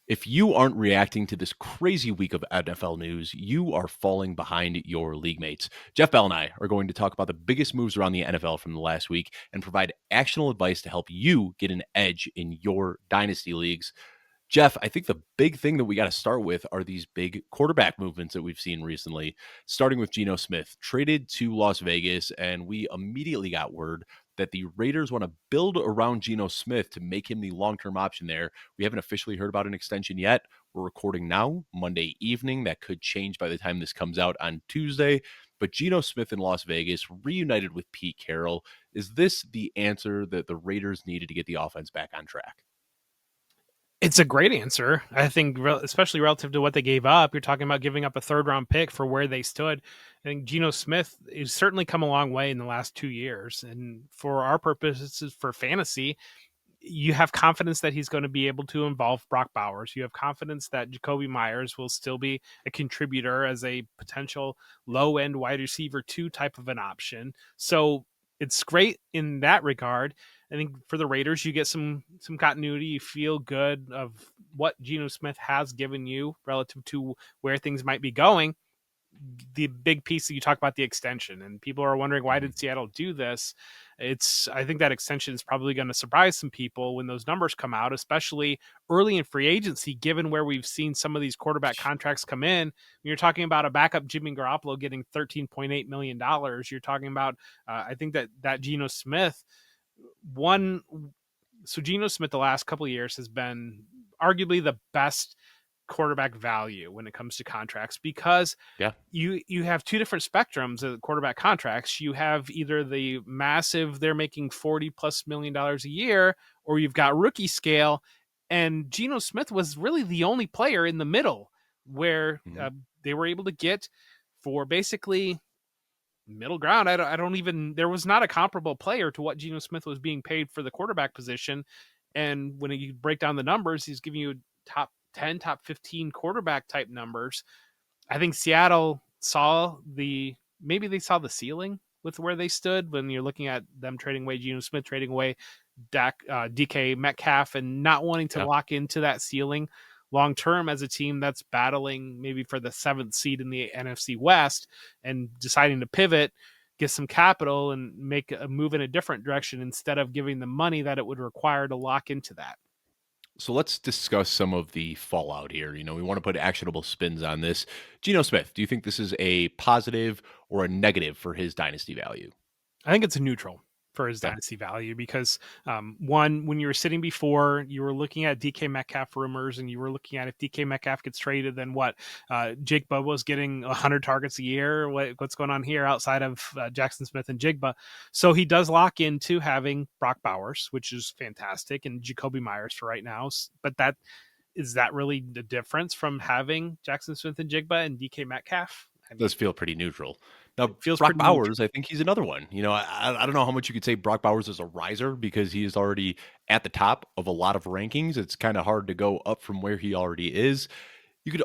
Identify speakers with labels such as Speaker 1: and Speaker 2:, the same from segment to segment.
Speaker 1: If you aren't reacting to this crazy week of NFL news, you are falling behind your league mates. Jeff Bell and I are going to talk about the biggest moves around the NFL from the last week and provide actionable advice to help you get an edge in your dynasty leagues. Jeff, I think the big thing that we got to start with are these big quarterback movements that we've seen recently, starting with Geno Smith, traded to Las Vegas, and we immediately got word that the Raiders want to build around Geno Smith to make him the long-term option there. We haven't officially heard about an extension yet. We're recording now, Monday evening. That could change by the time this comes out on Tuesday. But Geno Smith in Las Vegas, reunited with Pete Carroll. Is this the answer that the Raiders needed to get the offense back on track?
Speaker 2: It's a great answer. I think, especially relative to what they gave up. You're talking about giving up a third-round pick for where they stood. I think Geno Smith has certainly come a long way in the last 2 years. And for our purposes, for fantasy, you have confidence that he's going to be able to involve Brock Bowers. You have confidence that Jakobi Meyers will still be a contributor as a potential low-end wide receiver 2 type of an option. So it's great in that regard. I think for the Raiders, you get some continuity. You feel good of what Geno Smith has given you relative to where things might be going. The big piece that you talk about, the extension, and people are wondering, why did Seattle do this? I think that extension is probably going to surprise some people when those numbers come out, especially early in free agency, given where we've seen some of these quarterback contracts come in. When you're talking about a backup Jimmy Garoppolo getting $13.8 million, you're talking about, I think that Geno Smith, Geno Smith the last couple of years has been arguably the best quarterback value when it comes to contracts, because you have two different spectrums of quarterback contracts. You have either the massive, they're making $40+ million a year, or you've got rookie scale. And Geno Smith was really the only player in the middle where they were able to get for basically middle ground. There was not a comparable player to what Geno Smith was being paid for the quarterback position. And when you break down the numbers, he's giving you top 10, top 15 quarterback type numbers. I think Seattle maybe they saw the ceiling with where they stood when you're looking at them trading away Geno Smith, trading away DK Metcalf, and not wanting to lock into that ceiling long term as a team that's battling maybe for the 7th seed in the NFC West, and deciding to pivot, get some capital, and make a move in a different direction instead of giving the money that it would require to lock into that.
Speaker 1: So let's discuss some of the fallout here. We want to put actionable spins on this. Geno Smith, do you think this is a positive or a negative for his dynasty value?
Speaker 2: I think it's a neutral for his dynasty value, because one, when you were sitting before, you were looking at DK Metcalf rumors, and you were looking at, if DK Metcalf gets traded, then what? Jake Bobo's getting 100 targets a year. What's going on here outside of Jackson Smith and Jigba? So he does lock into having Brock Bowers, which is fantastic, and Jakobi Meyers for right now. But is that really the difference from having Jackson Smith and Jigba and DK Metcalf?
Speaker 1: Does feel pretty neutral. Now, Brock Bowers, I think he's another one. I don't know how much you could say Brock Bowers is a riser, because he is already at the top of a lot of rankings. It's kind of hard to go up from where he already is. You could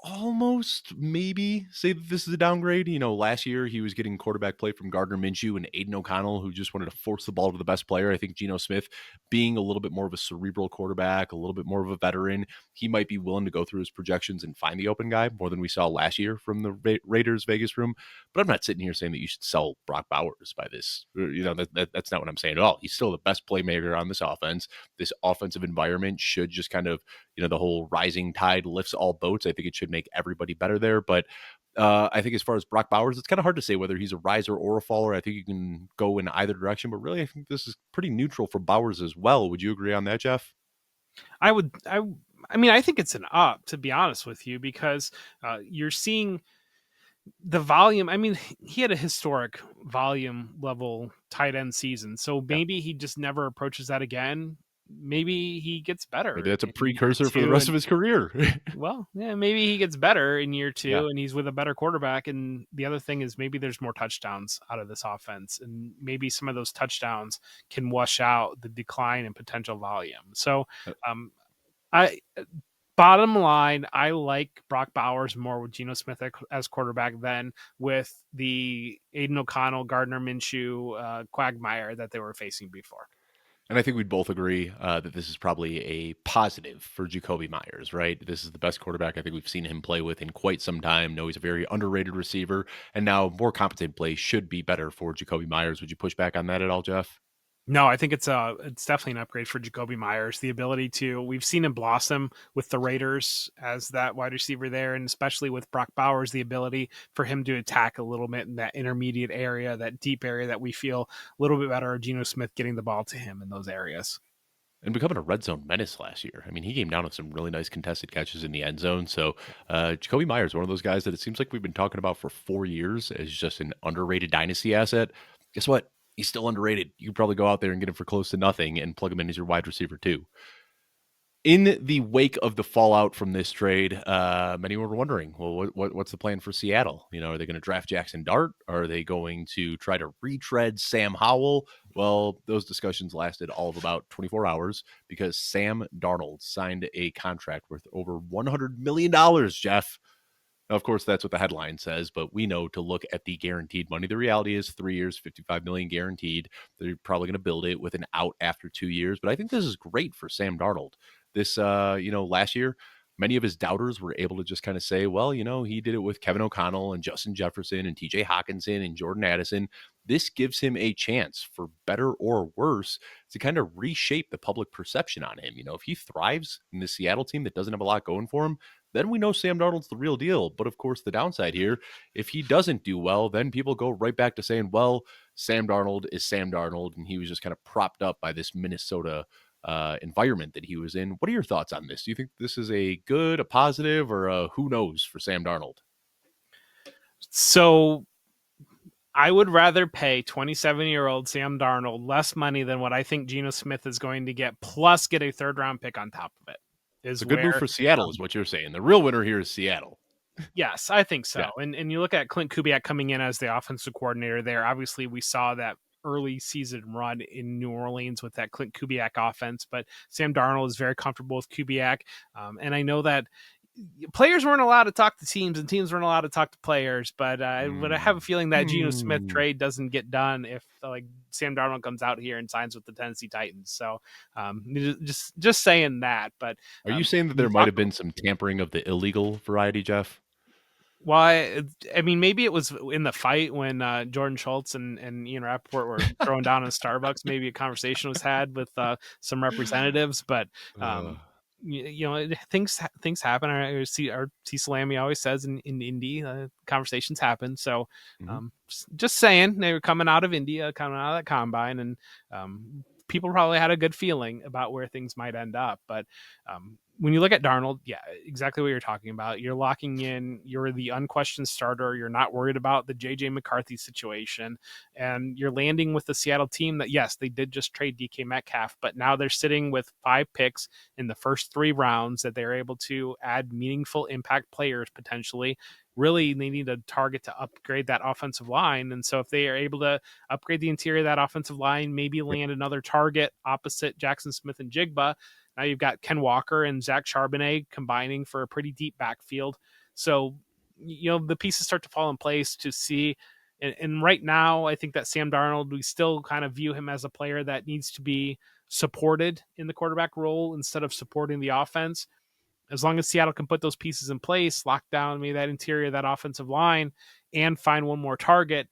Speaker 1: almost maybe say that this is a downgrade. Last year he was getting quarterback play from Gardner Minshew and Aiden O'Connell, who just wanted to force the ball to the best player. I think Geno Smith, being a little bit more of a cerebral quarterback, a little bit more of a veteran, he might be willing to go through his projections and find the open guy more than we saw last year from the Raiders Vegas room. But I'm not sitting here saying that you should sell Brock Bowers by this. That's not what I'm saying at all. He's still the best playmaker on this offense. This offensive environment should just kind of, the whole rising tide lifts all boats. I think it should make everybody better there. But I think as far as Brock Bowers, it's kind of hard to say whether he's a riser or a faller. I think you can go in either direction, but really I think this is pretty neutral for Bowers as well. Would you agree on that, Jeff?
Speaker 2: I think it's an up, to be honest with you, because you're seeing the volume. He had a historic volume level tight end season, so maybe he just never approaches that again. Maybe he gets better.
Speaker 1: Maybe that's a precursor for the rest of his career.
Speaker 2: Well, yeah, maybe he gets better in year 2
Speaker 1: Yeah.
Speaker 2: and he's with a better quarterback. And the other thing is, maybe there's more touchdowns out of this offense, and maybe some of those touchdowns can wash out the decline in potential volume. So, bottom line, I like Brock Bowers more with Geno Smith as quarterback than with the Aiden O'Connell, Gardner Minshew, Quagmire that they were facing before.
Speaker 1: And I think we'd both agree that this is probably a positive for Jacoby Myers, right? This is the best quarterback I think we've seen him play with in quite some time. No, he's a very underrated receiver, and now more competent play should be better for Jacoby Myers. Would you push back on that at all, Jeff?
Speaker 2: No, I think it's definitely an upgrade for Jacoby Myers. The ability to we've seen him blossom with the Raiders as that wide receiver there, and especially with Brock Bowers, the ability for him to attack a little bit in that intermediate area, that deep area that we feel a little bit better. Geno Smith getting the ball to him in those areas.
Speaker 1: And becoming a red zone menace last year. I mean, he came down with some really nice
Speaker 2: Yeah.
Speaker 1: contested catches in the end zone. So, Jacoby Myers, one of those guys that it seems like we've been talking about for 4 years as just an underrated dynasty asset. Guess what? He's still underrated. You could probably go out there and get him for close to nothing and plug him in as your wide receiver too. In the wake of the fallout from this trade, many were wondering, well, what's the plan for Seattle? You know, are they going to draft Jackson Dart? Are they going to try to retread Sam Howell? Well, those discussions lasted all of about 24 hours because Sam Darnold signed a contract worth over $100 million, Jeff. Now, of course, that's what the headline says, but we know to look at the guaranteed money. The reality is 3 years, 55 million guaranteed. They're probably going to build it with an out after 2 years, but I think this is great for Sam Darnold. This, last year, many of his doubters were able to just kind of say, well, he did it with Kevin O'Connell and Justin Jefferson and TJ Hawkinson and Jordan Addison. This gives him a chance, for better or worse, to kind of reshape the public perception on him. If he thrives in the Seattle team that doesn't have a lot going for him, then we know Sam Darnold's the real deal. But of course, the downside here, if he doesn't do well, then people go right back to saying, well, Sam Darnold is Sam Darnold, and he was just kind of propped up by this Minnesota environment that he was in. What are your thoughts on this? Do you think this is a good, a positive, or a who knows for Sam Darnold?
Speaker 2: So I would rather pay 27-year-old Sam Darnold less money than what I think Geno Smith is going to get, plus get a third-round pick on top of it.
Speaker 1: It's a good move for Seattle, is what you're saying. The real winner here is Seattle.
Speaker 2: Yes, I think so.
Speaker 1: Yeah.
Speaker 2: And you look at Clint Kubiak coming in as the offensive coordinator there. Obviously, we saw that early season run in New Orleans with that Clint Kubiak offense, but Sam Darnold is very comfortable with Kubiak. And I know that players weren't allowed to talk to teams and teams weren't allowed to talk to players, but I have a feeling that Geno Smith trade doesn't get done if Sam Darnold comes out here and signs with the Tennessee Titans. So just saying that. But
Speaker 1: are you saying that there might have been some tampering of the illegal variety, Jeff?
Speaker 2: Well, I mean, maybe it was in the fight when Jordan Schultz and Ian Rappaport were throwing down in Starbucks. Maybe a conversation was had with some representatives, but things happen. I see Salami always says in Indy, conversations happen. So just saying, they were coming out of India, coming out of that combine, and people probably had a good feeling about where things might end up. But when you look at Darnold, yeah, exactly what you're talking about. You're locking in, you're the unquestioned starter. You're not worried about the JJ McCarthy situation. And you're landing with the Seattle team that, yes, they did just trade DK Metcalf, but now they're sitting with 5 picks in the first 3 rounds that they're able to add meaningful impact players potentially. Really, they need a target to upgrade that offensive line. And so if they are able to upgrade the interior of that offensive line, maybe land another target opposite Jackson Smith and Jigba, now you've got Ken Walker and Zach Charbonnet combining for a pretty deep backfield. So, the pieces start to fall in place to see. And right now, I think that Sam Darnold, we still kind of view him as a player that needs to be supported in the quarterback role instead of supporting the offense. As long as Seattle can put those pieces in place, lock down maybe that interior, that offensive line, and find one more target,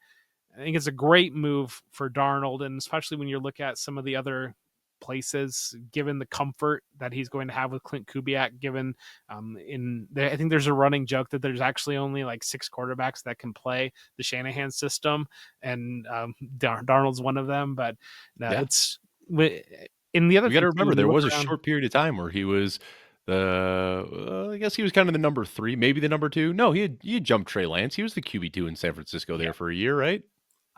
Speaker 2: I think it's a great move for Darnold. And especially when you look at some of the other places, given the comfort that he's going to have with Clint Kubiak, given I think there's a running joke that there's actually only like 6 quarterbacks that can play the Shanahan system, and Darnold's one of them. But it's in the other.
Speaker 1: You got to remember, there was a short period of time where he was I guess he was kind of the number 3, maybe the number 2. No, he had jumped Trey Lance. He was the QB2 in San Francisco there for a year, right?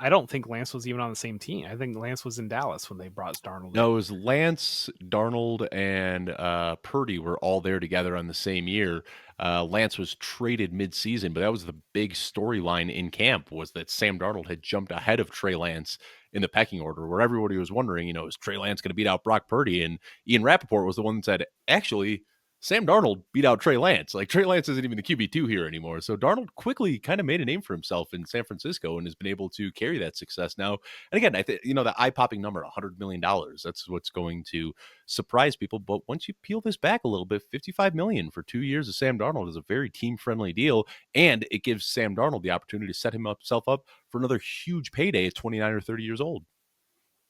Speaker 2: I don't think Lance was even on the same team. I think Lance was in Dallas when they brought Darnold.
Speaker 1: No, it was Lance, Darnold, and Purdy were all there together on the same year. Lance was traded midseason, but that was the big storyline in camp, was that Sam Darnold had jumped ahead of Trey Lance in the pecking order, where everybody was wondering, is Trey Lance going to beat out Brock Purdy? And Ian Rappaport was the one that said, actually, Sam Darnold beat out Trey Lance. Like, Trey Lance isn't even the QB2 here anymore. So Darnold quickly kind of made a name for himself in San Francisco and has been able to carry that success now. And again, I think, the eye-popping number, $100 million, that's what's going to surprise people. But once you peel this back a little bit, $55 million for 2 years of Sam Darnold is a very team-friendly deal. And it gives Sam Darnold the opportunity to set himself up for another huge payday at 29 or 30 years old.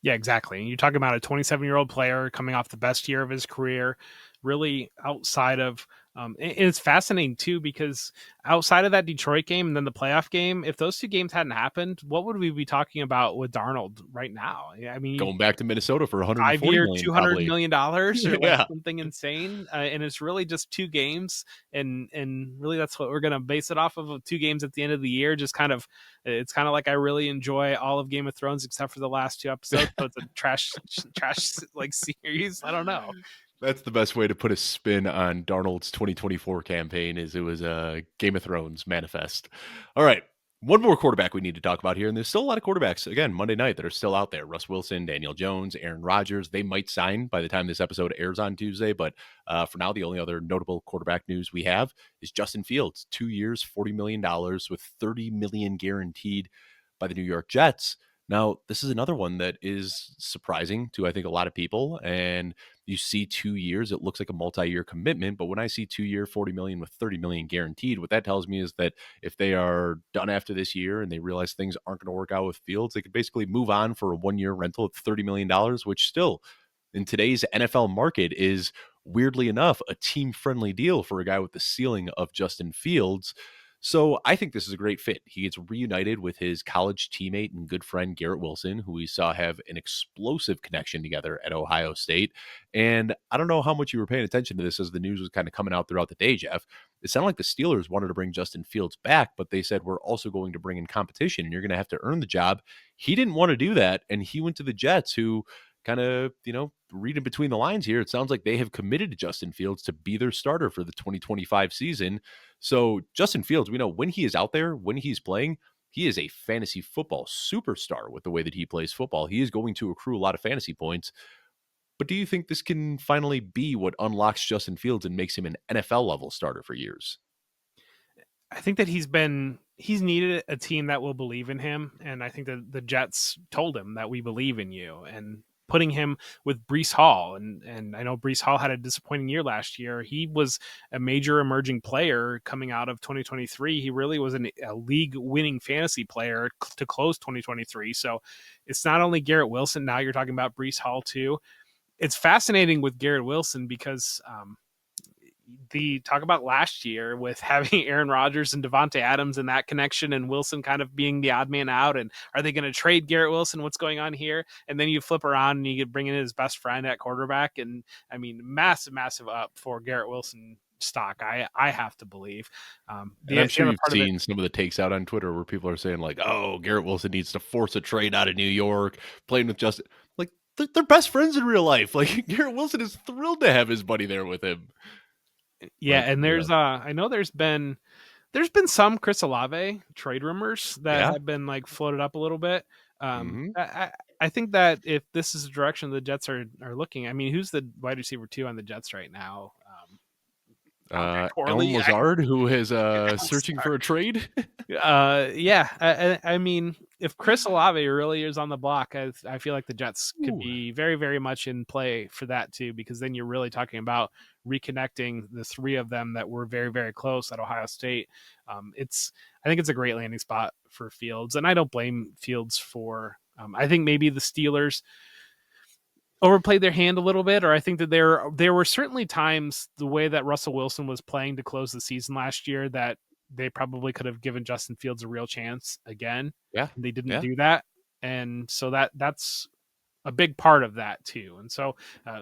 Speaker 2: Yeah, exactly. And you're talking about a 27-year-old player coming off the best year of his career, really outside of and it's fascinating too, because outside of that Detroit game and then the playoff game, if those two games hadn't happened, what would we be talking about with Darnold right now? I mean,
Speaker 1: going back to Minnesota for 140
Speaker 2: 5-year,
Speaker 1: million,
Speaker 2: $200
Speaker 1: probably.
Speaker 2: million or like
Speaker 1: Yeah.
Speaker 2: something insane. And it's really just two games. And really that's what we're going to base it off of 2 games at the end of the year. Just kind of, it's kind of like I really enjoy all of Game of Thrones except for the last 2 episodes. So it's a trash like series. I don't know.
Speaker 1: That's the best way to put a spin on Darnold's 2024 campaign, is it was a Game of Thrones manifest. All right. One more quarterback we need to talk about here, and there's still a lot of quarterbacks, again, Monday night, that are still out there. Russ Wilson, Daniel Jones, Aaron Rodgers. They might sign by the time this episode airs on Tuesday, but for now, the only other notable quarterback news we have is Justin Fields. 2 years, $40 million with $30 million guaranteed by the New York Jets. Now, this is another one that is surprising to, I think, a lot of people. And you see 2 years, it looks like a multi-year commitment. But when I see 2 year, $40 million with $30 million guaranteed, what that tells me is that if they are done after this year and they realize things aren't going to work out with Fields, they could basically move on for a 1-year rental at $30 million, which still in today's NFL market is, weirdly enough, a team-friendly deal for a guy with the ceiling of Justin Fields. So I think this is a great fit. He gets reunited with his college teammate and good friend Garrett Wilson, who we saw have an explosive connection together at Ohio State. And I don't know how much you were paying attention to this as the news was kind of coming out throughout the day, Jeff. It sounded like the Steelers wanted to bring Justin Fields back, but they said, we're also going to bring in competition and you're going to have to earn the job. He didn't want to do that. And he went to the Jets, who kind of, reading between the lines here, it sounds like they have committed to Justin Fields to be their starter for the 2025 season. So Justin Fields, we know when he is out there, when he's playing, he is a fantasy football superstar with the way that he plays football. He is going to accrue a lot of fantasy points. But do you think this can finally be what unlocks Justin Fields and makes him an NFL level starter for years?
Speaker 2: I think that he's needed a team that will believe in him. And I think that the Jets told him that we believe in you, and putting him with Breece Hall. And I know Breece Hall had a disappointing year last year. He was a major emerging player coming out of 2023. He really was a league winning fantasy player to close 2023. So it's not only Garrett Wilson. Now you're talking about Breece Hall too. It's fascinating with Garrett Wilson because, the talk about last year with having Aaron Rodgers and Davante Adams and that connection, and Wilson kind of being the odd man out. And are they going to trade Garrett Wilson? What's going on here? And then you flip around and you get bring in his best friend at quarterback. And I mean, massive up for Garrett Wilson stock. I have to believe.
Speaker 1: I'm sure you've seen some of the takes out on Twitter where people are saying like, oh, Garrett Wilson needs to force a trade out of New York, playing with Justin. Like, they're best friends in real life. Like, Garrett Wilson is thrilled to have his buddy there with him.
Speaker 2: Yeah, and there's I know there's been some Chris Olave trade rumors that have been like floated up a little bit. I think that if this is the direction the Jets are looking, I mean, who's the wide receiver 2 on the Jets right now?
Speaker 1: Alan Lazard, who is searching for a trade.
Speaker 2: I mean, if Chris Olave really is on the block, I feel like the Jets could be very, very much in play for that too, because then you're really talking about reconnecting the 3 of them that were very, very close at Ohio State. I think it's a great landing spot for Fields, and I don't blame Fields for. I think maybe the Steelers overplayed their hand a little bit, or I think that there were certainly times the way that Russell Wilson was playing to close the season last year that they probably could have given Justin Fields a real chance again.
Speaker 1: Yeah.
Speaker 2: They didn't do that. And so that's a big part of that too. And so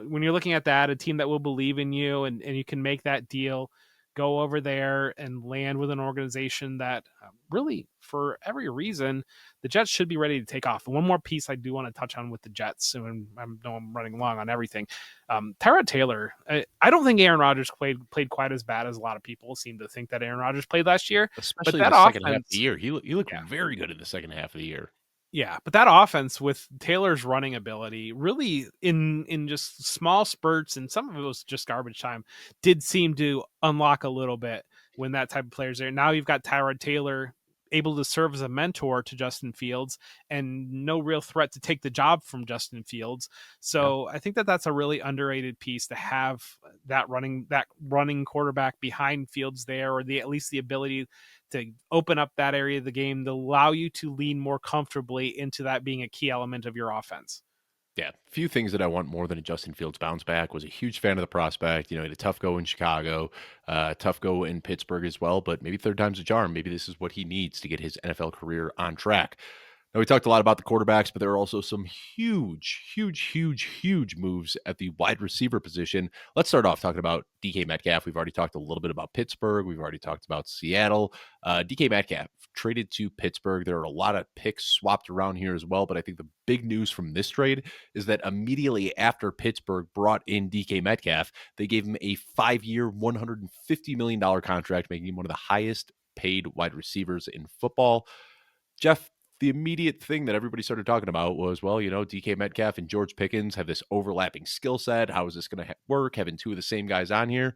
Speaker 2: when you're looking at that, a team that will believe in you and you can make that deal, go over there and land with an organization that really, for every reason, the Jets should be ready to take off. And one more piece I do want to touch on with the Jets, and I know I'm running long on everything. Tyrod Taylor, I don't think Aaron Rodgers played quite as bad as a lot of people seem to think that Aaron Rodgers played last year.
Speaker 1: Especially
Speaker 2: but
Speaker 1: in
Speaker 2: that
Speaker 1: the second half of the year. He looked very good in the second half of the year.
Speaker 2: Yeah, but that offense with Taylor's running ability, really in just small spurts, and some of it was just garbage time, did seem to unlock a little bit when that type of player's there. Now you've got Tyrod Taylor able to serve as a mentor to Justin Fields and no real threat to take the job from Justin Fields.
Speaker 1: Yeah.
Speaker 2: So I think that that's a really underrated piece to have that running quarterback behind Fields there, or the at least the ability to open up that area of the game to allow you to lean more comfortably into that being a key element of your offense.
Speaker 1: Yeah, few things that I want more than a Justin Fields bounce back. Was a huge fan of the prospect. He had a tough go in Chicago, tough go in Pittsburgh as well, but maybe third time's a charm. Maybe this is what he needs to get his NFL career on track. Now, we talked a lot about the quarterbacks, but there are also some huge moves at the wide receiver position. Let's start off talking about DK Metcalf. We've already talked a little bit about Pittsburgh. We've already talked about Seattle. DK Metcalf traded to Pittsburgh. There are a lot of picks swapped around here as well, but I think the big news from this trade is that immediately after Pittsburgh brought in DK Metcalf, they gave him a 5-year, $150 million contract, making him one of the highest paid wide receivers in football. Jeff, the immediate thing that everybody started talking about was, well, DK Metcalf and George Pickens have this overlapping skill set. How is this going to work, having two of the same guys on here?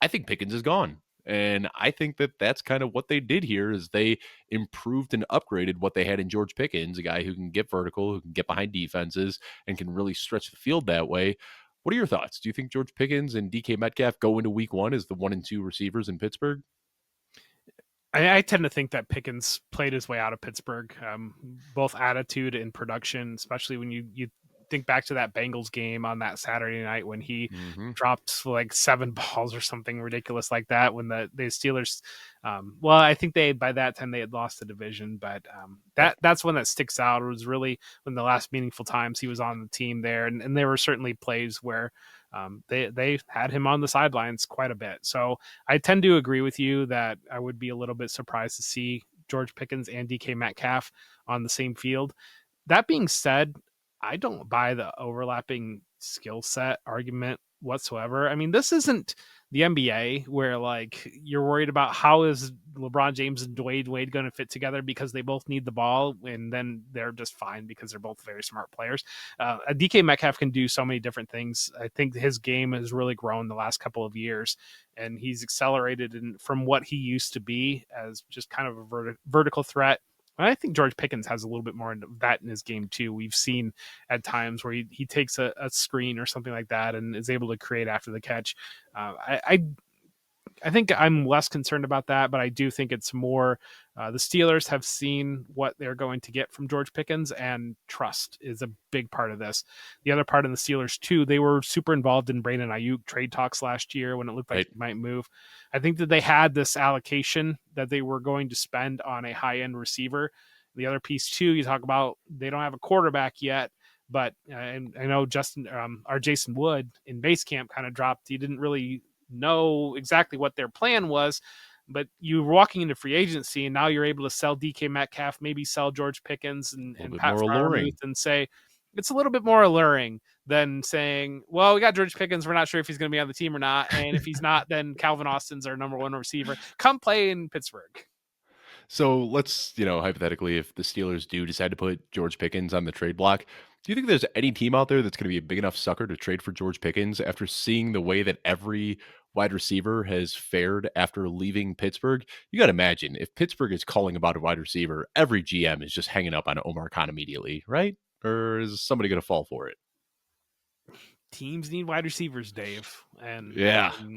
Speaker 1: I think Pickens is gone. And I think that that's kind of what they did here is they improved and upgraded what they had in George Pickens, a guy who can get vertical, who can get behind defenses, and can really stretch the field that way. What are your thoughts? Do you think George Pickens and DK Metcalf go into week one as the 1 and 2 receivers in Pittsburgh?
Speaker 2: I tend to think that Pickens played his way out of Pittsburgh, both attitude and production, especially when you think back to that Bengals game on that Saturday night when he dropped like 7 balls or something ridiculous like that. When the Steelers, well, I think by that time they had lost the division, but that's when that sticks out. It was really when the last meaningful times he was on the team there, and there were certainly plays where they had him on the sidelines quite a bit. So I tend to agree with you that I would be a little bit surprised to see George Pickens and DK Metcalf on the same field. That being said, I don't buy the overlapping skill set argument whatsoever. I mean, this isn't the NBA where like you're worried about how is LeBron James and Dwayne Wade going to fit together because they both need the ball and then they're just fine because they're both very smart players. A DK Metcalf can do so many different things. I think his game has really grown the last couple of years and he's accelerated from what he used to be as just kind of a vertical threat. I think George Pickens has a little bit more of that in his game too. We've seen at times where he takes a screen or something like that and is able to create after the catch. I think I'm less concerned about that, but I do think it's more the Steelers have seen what they're going to get from George Pickens, and trust is a big part of this. The other part of the Steelers, too, they were super involved in Brandon Ayuk trade talks last year when it looked like he might move. I think that they had this allocation that they were going to spend on a high-end receiver. The other piece, too, you talk about they don't have a quarterback yet, but I know Jason Wood in base camp kind of dropped. He didn't really know exactly what their plan was, but you were walking into free agency and now you're able to sell DK Metcalf, maybe sell George Pickens and Pat Freiermuth and say it's a little bit more alluring than saying, well, we got George Pickens. We're not sure if he's going to be on the team or not. And if he's not, then Calvin Austin's our number 1 receiver. Come play in Pittsburgh.
Speaker 1: So let's, hypothetically, if the Steelers do decide to put George Pickens on the trade block, do you think there's any team out there that's going to be a big enough sucker to trade for George Pickens after seeing the way that every wide receiver has fared after leaving Pittsburgh? You got to imagine if Pittsburgh is calling about a wide receiver, every GM is just hanging up on Omar Khan immediately, right? Or is somebody going to fall for it?
Speaker 2: Teams need wide receivers, Dave. And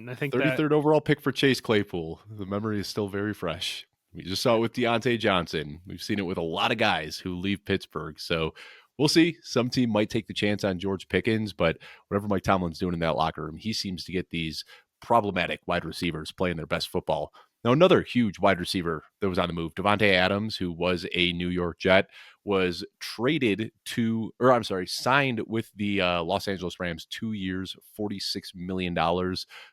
Speaker 2: I think
Speaker 1: 33rd overall pick for Chase Claypool. The memory is still very fresh. We just saw it with Deontay Johnson. We've seen it with a lot of guys who leave Pittsburgh. So we'll see. Some team might take the chance on George Pickens, but whatever Mike Tomlin's doing in that locker room, he seems to get these problematic wide receivers playing their best football. Now, another huge wide receiver that was on the move, Davante Adams, who was a New York Jet, was signed with the Los Angeles Rams 2 years, $46 million.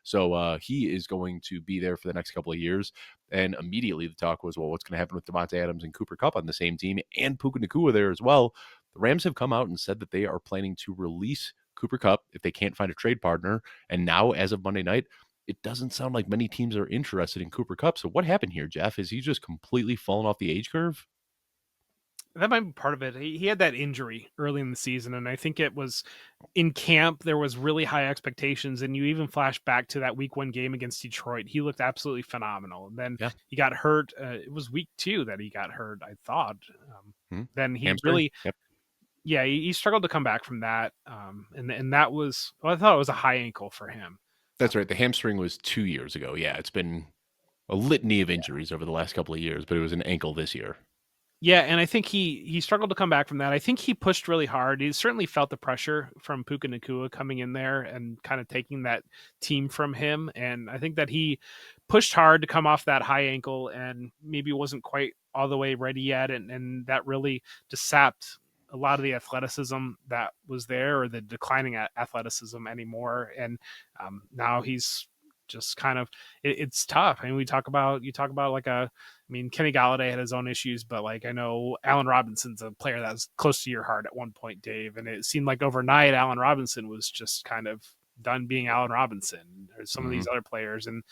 Speaker 1: So he is going to be there for the next couple of years. And immediately the talk was, well, what's going to happen with Davante Adams and Cooper Kupp on the same team and Puka Nacua there as well? The Rams have come out and said that they are planning to release Cooper Kupp if they can't find a trade partner. And now, as of Monday night, it doesn't sound like many teams are interested in Cooper Kupp. So what happened here, Jeff? Is he just completely fallen off the age curve?
Speaker 2: That might be part of it. He had that injury early in the season, and I think it was in camp. There was really high expectations, and you even flash back to that Week 1 game against Detroit. He looked absolutely phenomenal. And then he got hurt. It was Week 2 that he got hurt, I thought. Then he
Speaker 1: Hamstring?
Speaker 2: really, he struggled to come back from that. And that was, I thought it was a high ankle for him.
Speaker 1: That's right. The hamstring was 2 years ago. Yeah, it's been a litany of injuries over the last couple of years, but it was an ankle this year.
Speaker 2: Yeah, and I think he struggled to come back from that. I think he pushed really hard. He certainly felt the pressure from Puka Nacua coming in there and kind of taking that team from him. And I think that he pushed hard to come off that high ankle and maybe wasn't quite all the way ready yet. And that really just sapped a lot of the athleticism that was there, or the declining athleticism anymore. And now he's just kind of, it's tough. I mean, you talk about like Kenny Galladay had his own issues, but like, I know Allen Robinson's a player that was close to your heart at one point, Dave. And it seemed like overnight Allen Robinson was just kind of done being Allen Robinson, or some of these other players. And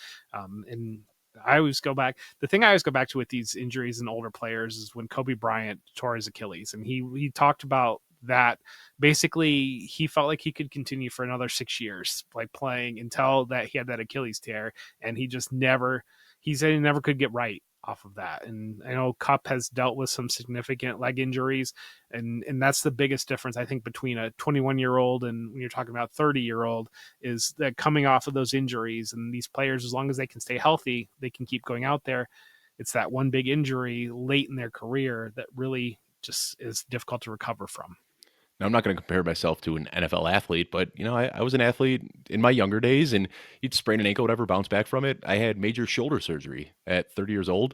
Speaker 2: I always go back. The thing I always go back to with these injuries and older players is when Kobe Bryant tore his Achilles, and he talked about that. Basically, he felt like he could continue for another 6 years, like playing until that he had that Achilles tear, and he said he never could get right off of that. And I know Kupp has dealt with some significant leg injuries, and that's the biggest difference, I think, between a 21-year-old and when you're talking about 30-year-old, is that coming off of those injuries, and these players, as long as they can stay healthy, they can keep going out there. It's that one big injury late in their career that really just is difficult to recover from.
Speaker 1: Now, I'm not going to compare myself to an NFL athlete, but I was an athlete in my younger days, and you'd sprain an ankle, whatever, bounce back from it. I had major shoulder surgery at 30 years old,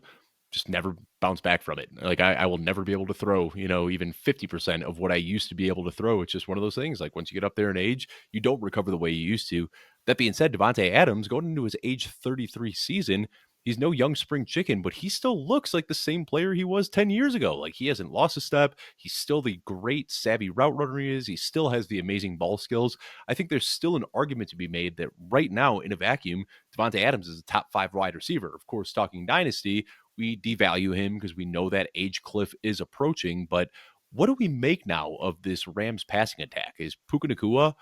Speaker 1: just never bounced back from it. Like I will never be able to throw, even 50% of what I used to be able to throw. It's just one of those things. Like once you get up there in age, you don't recover the way you used to. That being said, Davante Adams going into his age 33 season, he's no young spring chicken, but he still looks like the same player he was 10 years ago. Like he hasn't lost a step. He's still the great savvy route runner he is. He still has the amazing ball skills. I think there's still an argument to be made that right now in a vacuum, Davante Adams is a top 5 wide receiver. Of course, talking dynasty, we devalue him because we know that age cliff is approaching. But what do we make now of this Rams passing attack? Is Puka Nacua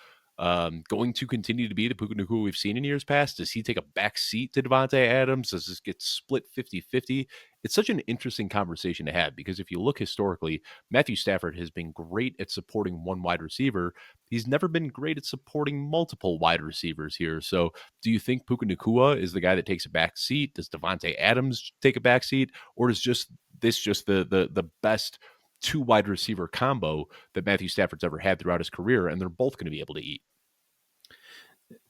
Speaker 1: going to continue to be the Puka Nacua we've seen in years past? Does he take a back seat to Davante Adams? Does this get split 50-50? It's such an interesting conversation to have, because if you look historically, Matthew Stafford has been great at supporting one wide receiver. He's never been great at supporting multiple wide receivers here. So do you think Puka Nacua is the guy that takes a back seat? Does Davante Adams take a back seat? Or is this just the best 2 wide receiver combo that Matthew Stafford's ever had throughout his career, and they're both going to be able to eat?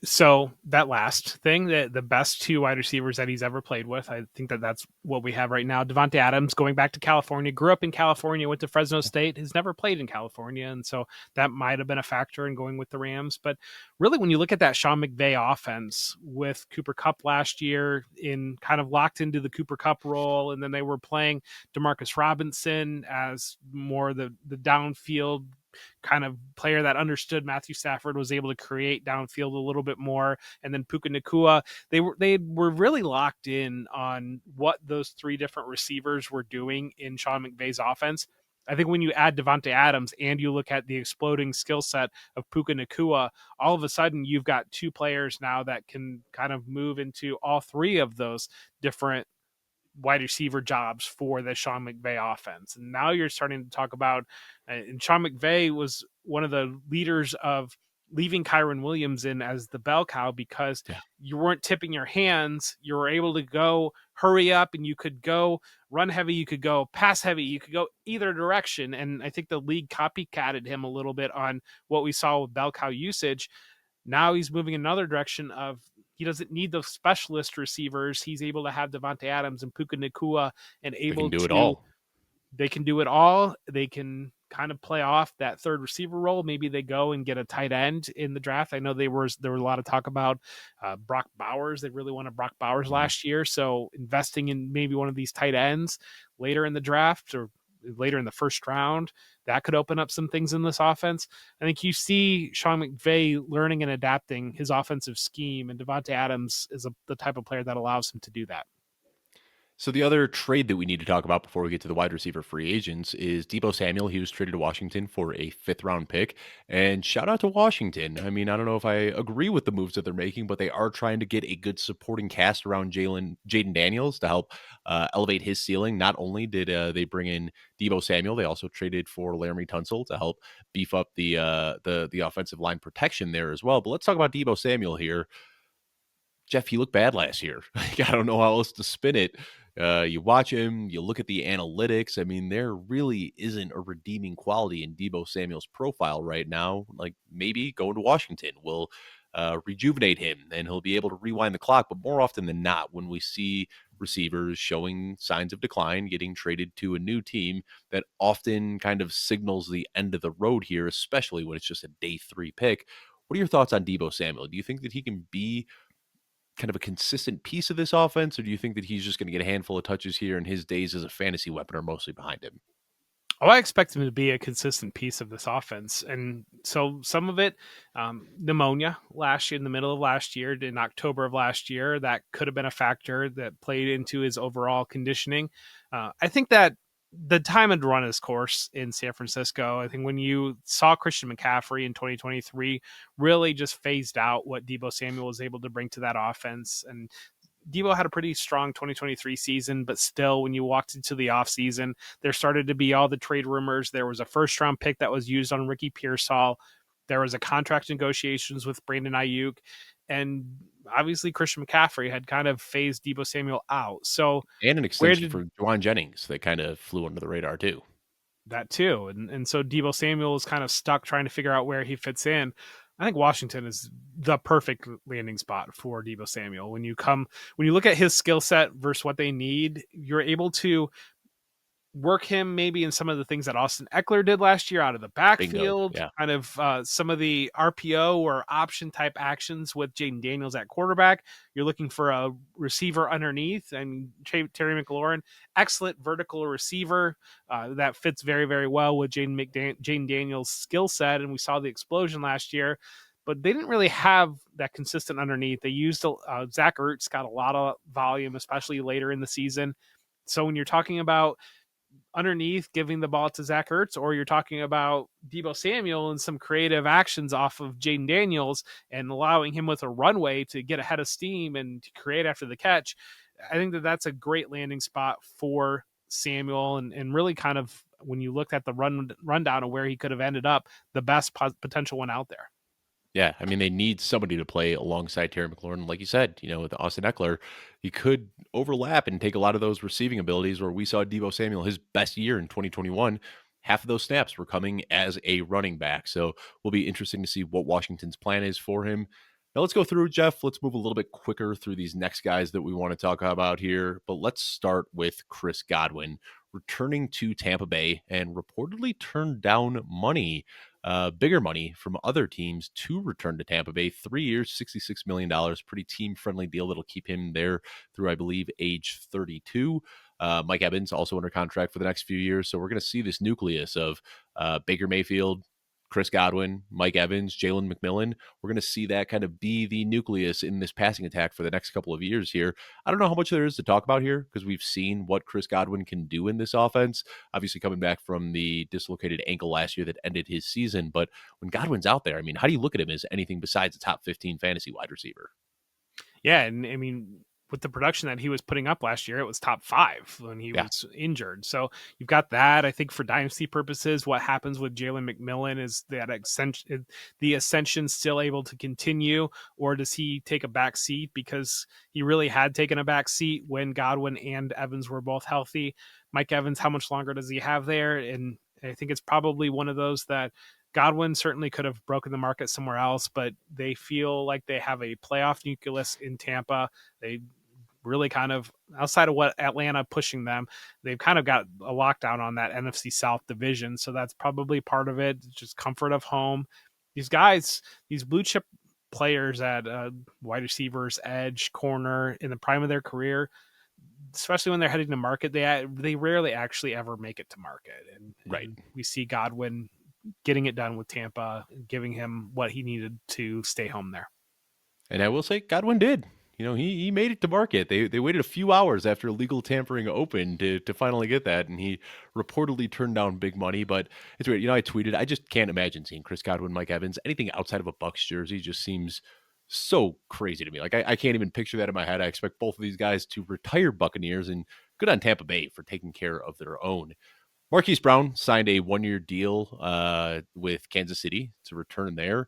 Speaker 2: So that last thing, the best 2 wide receivers that he's ever played with, I think that's what we have right now. Davante Adams, going back to California, grew up in California, went to Fresno State, has never played in California, and so that might have been a factor in going with the Rams. But really, when you look at that Sean McVay offense with Cooper Kupp last year, in kind of locked into the Cooper Kupp role, and then they were playing Demarcus Robinson as more the downfield kind of player that understood Matthew Stafford, was able to create downfield a little bit more. And then Puka Nacua, they were really locked in on what those 3 different receivers were doing in Sean McVay's offense. I think when you add Davante Adams and you look at the exploding skill set of Puka Nacua, all of a sudden you've got 2 players now that can kind of move into all 3 of those different wide receiver jobs for the Sean McVay offense. And now you're starting to talk about, and Sean McVay was one of the leaders of leaving Kyren Williams in as the bell cow, because you weren't tipping your hands. You were able to go hurry up, and you could go run heavy, you could go pass heavy, you could go either direction. And I think the league copycatted him a little bit on what we saw with bell cow usage. Now he's moving another direction of, he doesn't need those specialist receivers. He's able to have Davante Adams and Puka Nacua, and able to do it all. They can do it all. They can kind of play off that third receiver role. Maybe they go and get a tight end in the draft. I know there was a lot of talk about Brock Bowers. They really wanted Brock Bowers last year. So investing in maybe one of these tight ends later in the draft, or later in the first round, that could open up some things in this offense. I think you see Sean McVay learning and adapting his offensive scheme, and Davante Adams is the type of player that allows him to do that.
Speaker 1: So the other trade that we need to talk about before we get to the wide receiver free agents is Deebo Samuel. He was traded to Washington for a 5th round pick. And shout out to Washington. I mean, I don't know if I agree with the moves that they're making, but they are trying to get a good supporting cast around Jaden Daniels to help elevate his ceiling. Not only did they bring in Deebo Samuel, they also traded for Laramie Tunsil to help beef up the offensive line protection there as well. But let's talk about Deebo Samuel here. Jeff, he looked bad last year. Like, I don't know how else to spin it. You watch him, you look at the analytics. I mean, there really isn't a redeeming quality in Deebo Samuel's profile right now. Like, maybe going to Washington will rejuvenate him and he'll be able to rewind the clock. But more often than not, when we see receivers showing signs of decline, getting traded to a new team, that often kind of signals the end of the road here, especially when it's just a day 3 pick. What are your thoughts on Deebo Samuel? Do you think that he can be kind of a consistent piece of this offense, or do you think that he's just going to get a handful of touches here and his days as a fantasy weapon are mostly behind him?
Speaker 2: Oh, I expect him to be a consistent piece of this offense. And so some of it, pneumonia last year, in the middle of last year, in October of last year, that could have been a factor that played into his overall conditioning. I think that the time had run its course in San Francisco. I think when you saw Christian McCaffrey in 2023 really just phased out what Deebo Samuel was able to bring to that offense. And Deebo had a pretty strong 2023 season, but still, when you walked into the offseason, there started to be all the trade rumors. There was a 1st-round pick that was used on Ricky Pearsall. There was a contract negotiations with Brandon Ayuk. And obviously, Christian McCaffrey had kind of phased Deebo Samuel out. So
Speaker 1: And an
Speaker 2: where
Speaker 1: extension
Speaker 2: did
Speaker 1: for Juwan Jennings that kind of flew under the radar too.
Speaker 2: that too? And so Deebo Samuel is kind of stuck trying to figure out where he fits in. I think Washington is the perfect landing spot for Deebo Samuel. When you look at his skill set versus what they need, you're able to work him maybe in some of the things that Austin Eckler did last year out of the
Speaker 1: Bingo.
Speaker 2: backfield,
Speaker 1: Yeah.
Speaker 2: kind of some of the RPO or option type actions with Jaden Daniels at quarterback. You're looking for a receiver underneath, and Terry McLaurin, excellent vertical receiver that fits very, very well with Jaden Daniels' skill set. And we saw the explosion last year, but they didn't really have that consistent underneath. They used Zach Ertz, got a lot of volume, especially later in the season. So when you're talking about underneath giving the ball to Zach Ertz, or you're talking about Deebo Samuel and some creative actions off of Jaden Daniels and allowing him with a runway to get ahead of steam and to create after the catch, I think that that's a great landing spot for Samuel, and really kind of, when you looked at the rundown of where he could have ended up, the best potential one out there.
Speaker 1: Yeah, I mean, they need somebody to play alongside Terry McLaurin. Like you said, with Austin Eckler, he could overlap and take a lot of those receiving abilities where we saw Deebo Samuel, his best year in 2021. Half of those snaps were coming as a running back. So will be interesting to see what Washington's plan is for him. Now let's go through, Jeff. Let's move a little bit quicker through these next guys that we want to talk about here. But let's start with Chris Godwin returning to Tampa Bay and reportedly turned down money, bigger money from other teams to return to Tampa Bay. 3 years, $66 million. Pretty team-friendly deal that'll keep him there through, I believe, age 32. Mike Evans also under contract for the next few years. So we're going to see this nucleus of Baker Mayfield, Chris Godwin, Mike Evans, Jalen McMillan. We're going to see that kind of be the nucleus in this passing attack for the next couple of years here. I don't know how much there is to talk about here because we've seen what Chris Godwin can do in this offense. Obviously coming back from the dislocated ankle last year that ended his season. But when Godwin's out there, I mean, how do you look at him as anything besides a top 15 fantasy wide receiver?
Speaker 2: Yeah, and I mean, with the production that he was putting up last year, it was top 5 when he was injured. So you've got that. I think for dynasty purposes, what happens with Jalen McMillan is that the ascension still able to continue, or does he take a back seat, because he really had taken a back seat when Godwin and Evans were both healthy. Mike Evans, how much longer does he have there? And I think it's probably one of those that Godwin certainly could have broken the market somewhere else, but they feel like they have a playoff nucleus in Tampa. They really kind of, outside of what Atlanta pushing them, they've kind of got a lockdown on that NFC South division. So that's probably part of it. Just comfort of home. These guys, these blue chip players at wide receivers, edge, corner in the prime of their career, especially when they're heading to market, they rarely actually ever make it to market. And we see Godwin getting it done with Tampa, giving him what he needed to stay home there.
Speaker 1: And I will say Godwin did. he made it to market. They waited a few hours after legal tampering opened to finally get that, and he reportedly turned down big money. But it's weird. I tweeted, I just can't imagine seeing Chris Godwin, Mike Evans, anything outside of a Bucks jersey just seems so crazy to me. Like I can't even picture that in my head. I expect both of these guys to retire Buccaneers, and good on Tampa Bay for taking care of their own. Marquise Brown signed a 1-year deal with Kansas City to return there.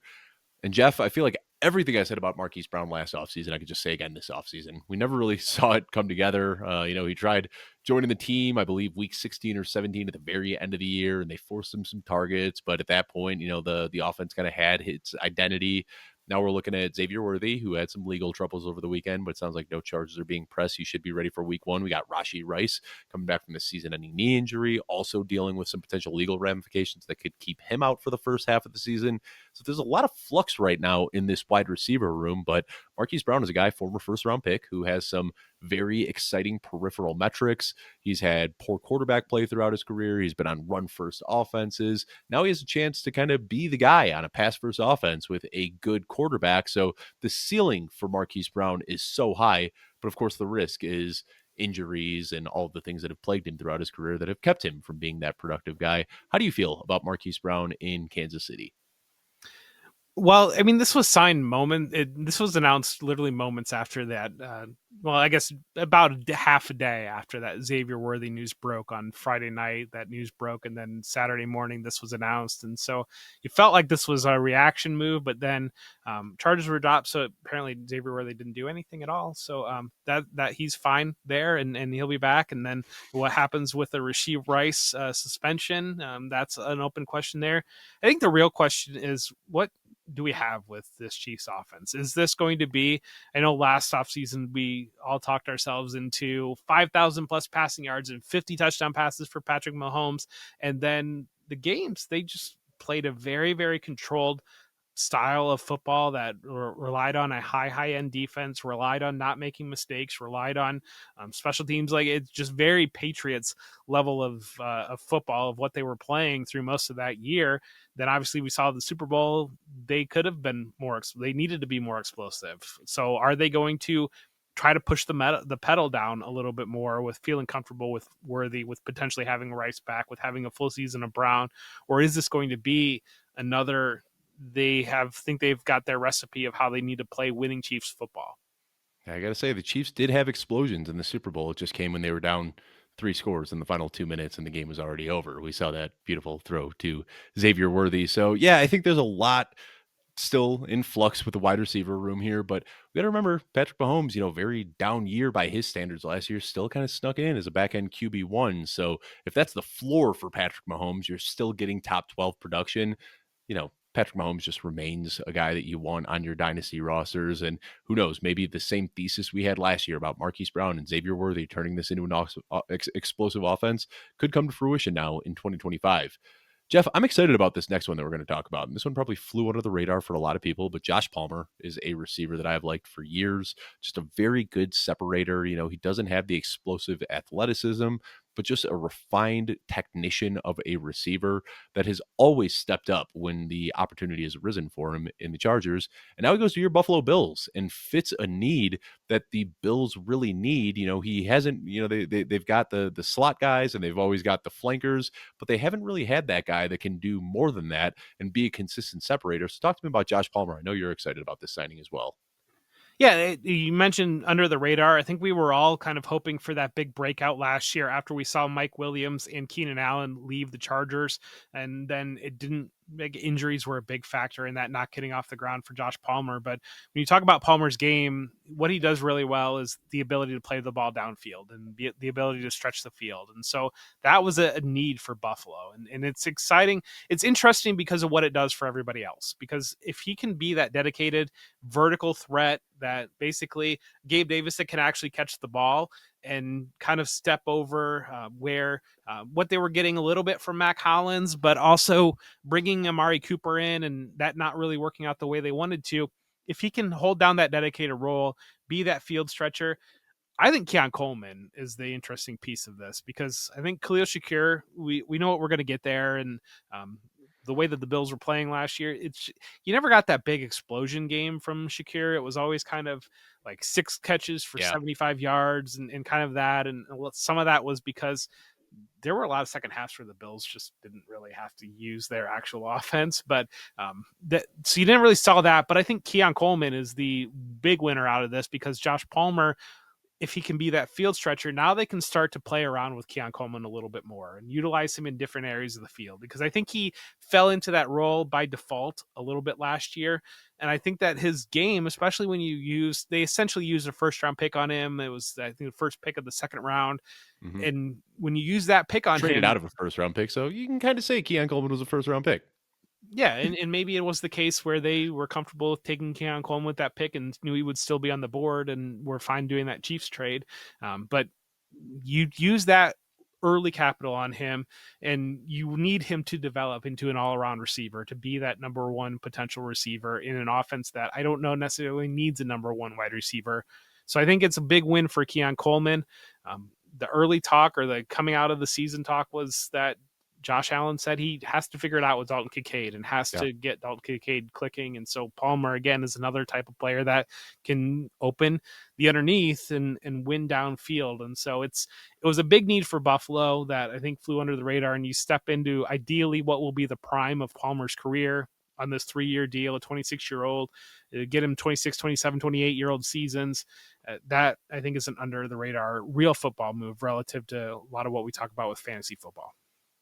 Speaker 1: And Jeff, I feel like everything I said about Marquise Brown last offseason, I could just say again this offseason. We never really saw it come together. He tried joining the team, I believe, week 16 or 17 at the very end of the year, and they forced him some targets. But at that point, the offense kind of had its identity. Now we're looking at Xavier Worthy, who had some legal troubles over the weekend, but it sounds like no charges are being pressed. He should be ready for week 1. We got Rashee Rice coming back from the season-ending knee injury, also dealing with some potential legal ramifications that could keep him out for the first half of the season. So there's a lot of flux right now in this wide receiver room, but Marquise Brown is a guy, former first-round pick, who has some very exciting peripheral metrics. He's had poor quarterback play throughout his career. He's been on run-first offenses. Now he has a chance to kind of be the guy on a pass-first offense with a good quarterback. So the ceiling for Marquise Brown is so high, but of course the risk is injuries and all the things that have plagued him throughout his career that have kept him from being that productive guy. How do you feel about Marquise Brown in Kansas City?
Speaker 2: Well, I mean, this was signed this was announced literally moments after that. I guess about half a day after that Xavier Worthy news broke on Friday night. That news broke, and then Saturday morning this was announced, and so it felt like this was a reaction move. But then charges were dropped, so apparently Xavier Worthy didn't do anything at all. So that he's fine there, and he'll be back. And then what happens with the Rashee Rice suspension? That's an open question there. I think the real question is what do we have with this Chiefs offense? Is this going to be, I know last offseason we all talked ourselves into 5,000 plus passing yards and 50 touchdown passes for Patrick Mahomes. And then the games, they just played a very, very controlled style of football that relied on a high end defense, relied on not making mistakes, relied on special teams. Like it's just very Patriots level of football of what they were playing through most of that year. Then obviously we saw the Super Bowl. They could have been they needed to be more explosive. So are they going to try to push the pedal down a little bit more with feeling comfortable with Worthy, with potentially having Rice back, with having a full season of Brown? Or is this going to be another, think they've got their recipe of how they need to play winning Chiefs football?
Speaker 1: I got to say, the Chiefs did have explosions in the Super Bowl. It just came when they were down 3 scores in the final 2 minutes and the game was already over. We saw that beautiful throw to Xavier Worthy. So, yeah, I think there's a lot still in flux with the wide receiver room here, but we got to remember Patrick Mahomes, very down year by his standards last year, still kind of snuck in as a back end QB1. So if that's the floor for Patrick Mahomes, you're still getting top 12 production. Patrick Mahomes just remains a guy that you want on your dynasty rosters. And who knows, maybe the same thesis we had last year about Marquise Brown and Xavier Worthy turning this into an explosive offense could come to fruition now in 2025. Jeff, I'm excited about this next one that we're going to talk about. And this one probably flew under the radar for a lot of people, but Josh Palmer is a receiver that I've liked for years. Just a very good separator. He doesn't have the explosive athleticism, but just a refined technician of a receiver that has always stepped up when the opportunity has arisen for him in the Chargers. And now he goes to your Buffalo Bills and fits a need that the Bills really need. He hasn't, they've got the slot guys and they've always got the flankers, but they haven't really had that guy that can do more than that and be a consistent separator. So talk to me about Josh Palmer. I know you're excited about this signing as well.
Speaker 2: Yeah, you mentioned under the radar. I think we were all kind of hoping for that big breakout last year after we saw Mike Williams and Keenan Allen leave the Chargers, and then it didn't. Injuries were a big factor in that not getting off the ground for Josh Palmer. But when you talk about Palmer's game, what he does really well is the ability to play the ball downfield and the ability to stretch the field. And so that was a need for Buffalo. And it's exciting. It's interesting because of what it does for everybody else. Because if he can be that dedicated vertical threat that basically Gabe Davis that can actually catch the ball and kind of step over where what they were getting a little bit from Mack Hollins, but also bringing Amari Cooper in and that not really working out the way they wanted to. If he can hold down that dedicated role, be that field stretcher, I think Keon Coleman is the interesting piece of this because I think Khalil Shakir, we know what we're going to get there. And the way that the Bills were playing last year, you never got that big explosion game from Shakir. It was always kind of like 6 catches for 75 yards and kind of that. And some of that was because there were a lot of second halves where the Bills just didn't really have to use their actual offense, but so you didn't really saw that. But I think Keon Coleman is the big winner out of this because Josh Palmer, if he can be that field stretcher, now they can start to play around with Keon Coleman a little bit more and utilize him in different areas of the field, because I think he fell into that role by default a little bit last year. And I think that his game, especially when they essentially used a first round pick on him. It was, I think, the first pick of the second round. Mm-hmm. And when you use that pick on
Speaker 1: traded out of a first round pick, so you can kind of say Keon Coleman was a first round pick.
Speaker 2: Yeah, and maybe it was the case where they were comfortable with taking Keon Coleman with that pick and knew he would still be on the board and were fine doing that Chiefs trade. But you use that early capital on him, and you need him to develop into an all-around receiver, to be that number one potential receiver in an offense that I don't know necessarily needs a number one wide receiver. So I think it's a big win for Keon Coleman. The early talk, or the coming out of the season talk, was that Josh Allen said he has to figure it out with Dalton Kincaid and has to get Dalton Kincaid clicking. And so Palmer, again, is another type of player that can open the underneath and win downfield. And so it was a big need for Buffalo that I think flew under the radar. And you step into ideally what will be the prime of Palmer's career on this 3-year deal, a 26-year-old, get him 26, 27, 28-year-old seasons. That I think is an under the radar real football move relative to a lot of what we talk about with fantasy football.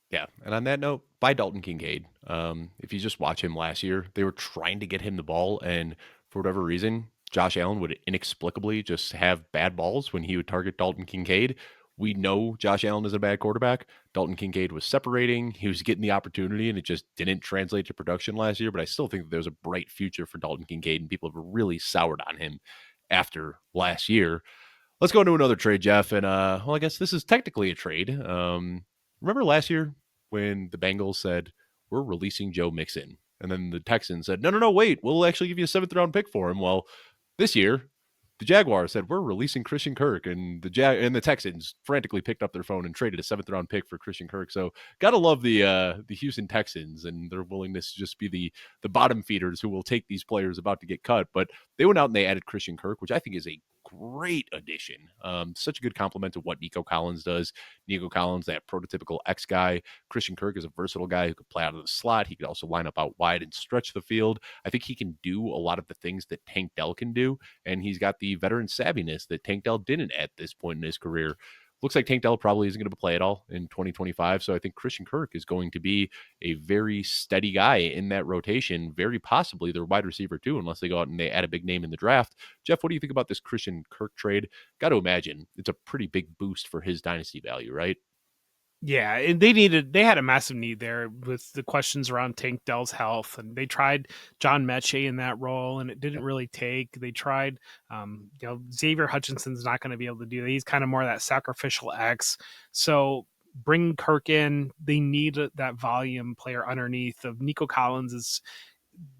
Speaker 1: Yeah, and on that note, by Dalton Kincaid. If you just watch him last year, they were trying to get him the ball, and for whatever reason, Josh Allen would inexplicably just have bad balls when he would target Dalton Kincaid. We know Josh Allen is a bad quarterback. Dalton Kincaid was separating. He was getting the opportunity, and it just didn't translate to production last year. But I still think that there's a bright future for Dalton Kincaid, and people have really soured on him after last year. Let's go into another trade, Jeff. And, well, I guess this is technically a trade. Remember last year when the Bengals said, we're releasing Joe Mixon? And then the Texans said, no, wait, we'll actually give you a 7th round pick for him. Well, this year, the Jaguars said, we're releasing Christian Kirk, and the Texans frantically picked up their phone and traded a 7th round pick for Christian Kirk. So gotta love the Houston Texans and their willingness to just be the bottom feeders who will take these players about to get cut. But they went out and they added Christian Kirk, which I think is a great addition. Such a good compliment to what Nico Collins does. Nico Collins, that prototypical X guy. Christian Kirk is a versatile guy who could play out of the slot. He could also line up out wide and stretch the field. I think he can do a lot of the things that Tank Dell can do, and he's got the veteran savviness that Tank Dell didn't at this point in his career. Looks like Tank Dell probably isn't going to play at all in 2025. So I think Christian Kirk is going to be a very steady guy in that rotation, very possibly their wide receiver too, unless they go out and they add a big name in the draft. Jeff, what do you think about this Christian Kirk trade? Got to imagine it's a pretty big boost for his dynasty value, right?
Speaker 2: Yeah, and they had a massive need there with the questions around Tank Dell's health, and they tried John Mechie in that role, and it didn't really take. They tried, Xavier Hutchinson's not going to be able to do that. He's kind of more that sacrificial X. So bring Kirk in. They need that volume player underneath. Of Nico Collins is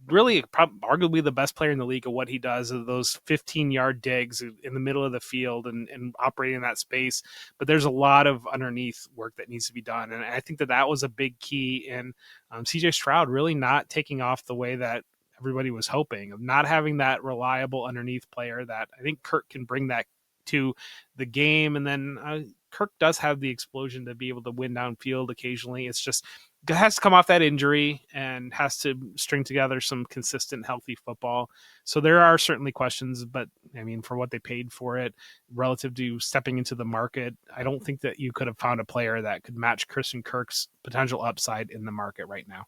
Speaker 2: really arguably the best player in the league of what he does, of those 15-yard digs in the middle of the field and operating in that space. But there's a lot of underneath work that needs to be done. And I think that was a big key in CJ Stroud really not taking off the way that everybody was hoping, of not having that reliable underneath player that I think Kirk can bring that to the game. And then Kirk does have the explosion to be able to win downfield occasionally. It's just has to come off that injury and has to string together some consistent, healthy football. So there are certainly questions, but I mean, for what they paid for it relative to stepping into the market, I don't think that you could have found a player that could match Christian Kirk's potential upside in the market right now.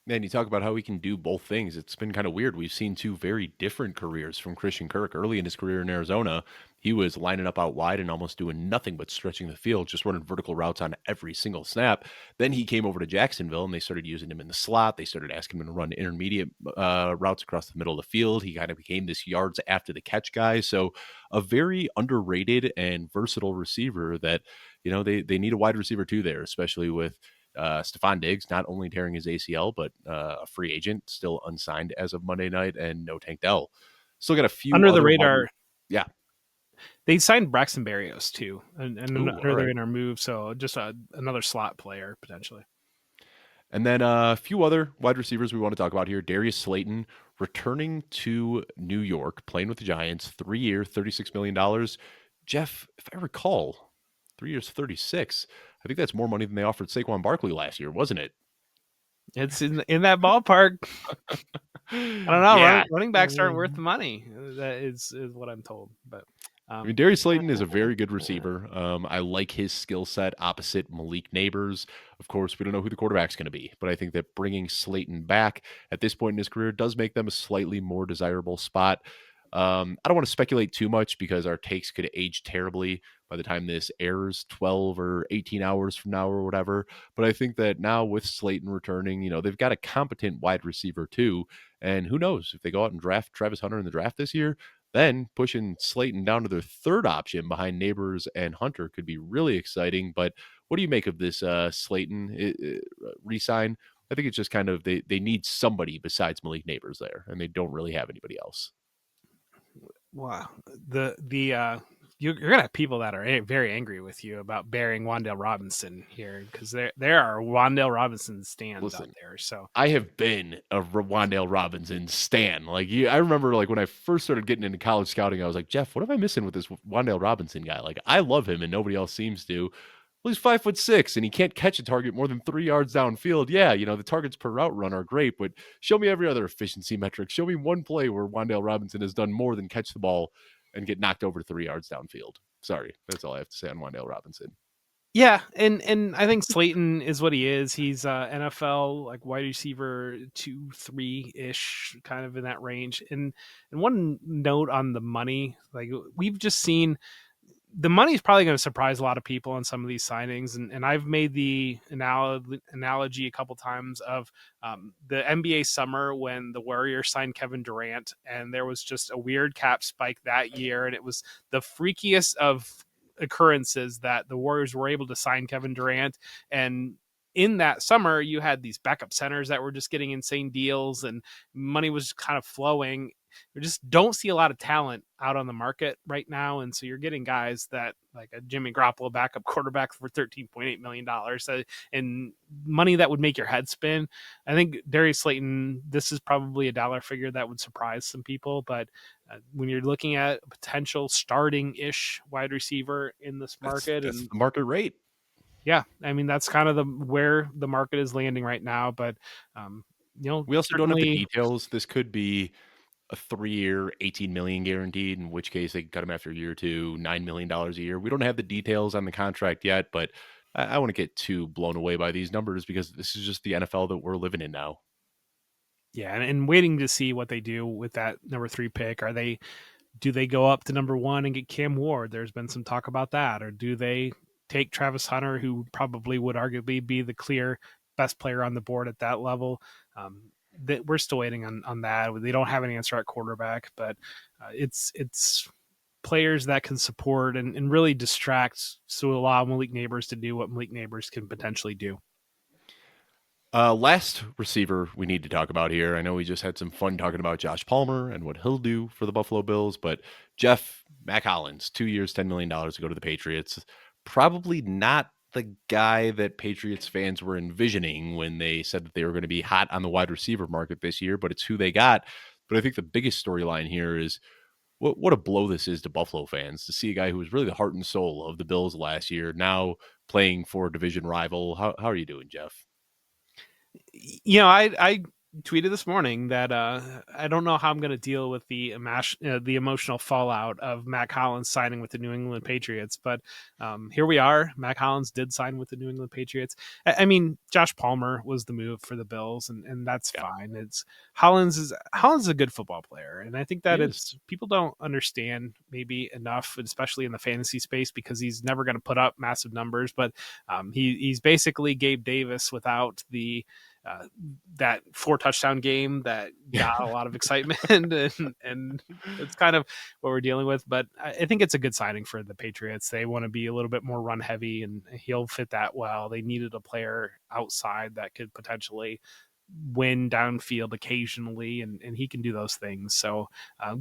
Speaker 1: Man, you talk about how he can do both things. It's been kind of weird. We've seen two very different careers from Christian Kirk. Early in his career in Arizona, he was lining up out wide and almost doing nothing but stretching the field, just running vertical routes on every single snap. Then he came over to Jacksonville, and they started using him in the slot. They started asking him to run intermediate routes across the middle of the field. He kind of became this yards after the catch guy. So a very underrated and versatile receiver that, they need a wide receiver too there, especially with Stephon Diggs not only tearing his ACL, but a free agent, still unsigned as of Monday night, and no Tank Dell. Still got a few
Speaker 2: under the radar.
Speaker 1: Yeah.
Speaker 2: They signed Braxton Berrios too, and under the radar move. So just another slot player potentially.
Speaker 1: And then a few other wide receivers we want to talk about here. Darius Slayton returning to New York, playing with the Giants, 3-year, $36 million. Jeff, if I recall, 3 years, 36. I think that's more money than they offered Saquon Barkley last year, wasn't it?
Speaker 2: It's in that ballpark. I don't know.
Speaker 1: Yeah.
Speaker 2: Running backs aren't worth the money. That is what I'm told. But
Speaker 1: I mean, Darius Slayton is a very good receiver. I like his skill set opposite Malik Neighbors. Of course, we don't know who the quarterback's going to be, but I think that bringing Slayton back at this point in his career does make them a slightly more desirable spot. I don't want to speculate too much because our takes could age terribly by the time this airs 12 or 18 hours from now or whatever. But I think that now with Slayton returning, they've got a competent wide receiver too. And who knows if they go out and draft Travis Hunter in the draft this year, then pushing Slayton down to their third option behind Neighbors and Hunter could be really exciting. But what do you make of this Slayton re-sign? I think it's just kind of they need somebody besides Malik Neighbors there, and they don't really have anybody else.
Speaker 2: Wow, you're gonna have people that are very angry with you about burying Wan'Dale Robinson here, because there are Wan'Dale Robinson stands out there. So
Speaker 1: I have been a Wan'Dale Robinson stan. I remember when I first started getting into college scouting, I was like, Jeff, what am I missing with this Wan'Dale Robinson guy? I love him and nobody else seems to. Well, he's 5'6" and he can't catch a target more than 3 yards downfield. Yeah, the targets per route run are great, but show me every other efficiency metric. Show me one play where Wan'Dale Robinson has done more than catch the ball and get knocked over 3 yards downfield. Sorry, that's all I have to say on Wan'Dale Robinson.
Speaker 2: Yeah, and I think Slayton is what he is. He's NFL wide receiver 2-3-ish, kind of in that range. And one note on the money, we've just seen the money is probably going to surprise a lot of people on some of these signings. And I've made the analogy a couple times of the NBA summer when the Warriors signed Kevin Durant, and there was just a weird cap spike that year. And it was the freakiest of occurrences that the Warriors were able to sign Kevin Durant. And in that summer, you had these backup centers that were just getting insane deals and money was kind of flowing. You just don't see a lot of talent out on the market right now. And so you're getting guys that like a Jimmy Garoppolo backup quarterback for $13.8 million and money that would make your head spin. I think Darius Slayton, this is probably a dollar figure that would surprise some people, but when you're looking at a potential starting-ish wide receiver in this market,
Speaker 1: that's the market rate.
Speaker 2: Yeah, I mean that's kind of where the market is landing right now. But
Speaker 1: we also don't have the details. This could be a 3-year, $18 million guaranteed, in which case they cut him after a year or two, $9 million a year. We don't have the details on the contract yet, but I want to get too blown away by these numbers because this is just the NFL that we're living in now.
Speaker 2: Yeah, and waiting to see what they do with that number 3 pick. Do they go up to number 1 and get Cam Ward? There's been some talk about that. Or do they take Travis Hunter, who probably would arguably be the clear best player on the board at that level? That we're still waiting on that. They don't have an answer at quarterback, but it's players that can support and really distract, so allow Malik Neighbors to do what Malik Neighbors can potentially do.
Speaker 1: Last receiver we need to talk about here. I know we just had some fun talking about Josh Palmer and what he'll do for the Buffalo Bills, but Mack Hollins, 2 years, $10 million to go to the Patriots. Probably not the guy that Patriots fans were envisioning when they said that they were going to be hot on the wide receiver market this year, but it's who they got. But I think the biggest storyline here is what a blow this is to Buffalo fans to see a guy who was really the heart and soul of the Bills last year now playing for a division rival. How are you doing, Jeff?
Speaker 2: I tweeted this morning that I don't know how I'm going to deal with the emotional fallout of Mack Hollins signing with the New England Patriots, but here we are. Mack Hollins did sign with the New England Patriots. I mean, Josh Palmer was the move for the Bills, and that's fine. It's Hollins is a good football player, and I think that people don't understand maybe enough, especially in the fantasy space, because he's never going to put up massive numbers, but he's basically Gabe Davis without the that 4-touchdown game that got a lot of excitement and it's kind of what we're dealing with. But I think it's a good signing for the Patriots. They want to be a little bit more run heavy and he'll fit that well. They needed a player outside that could potentially win downfield occasionally, and he can do those things. So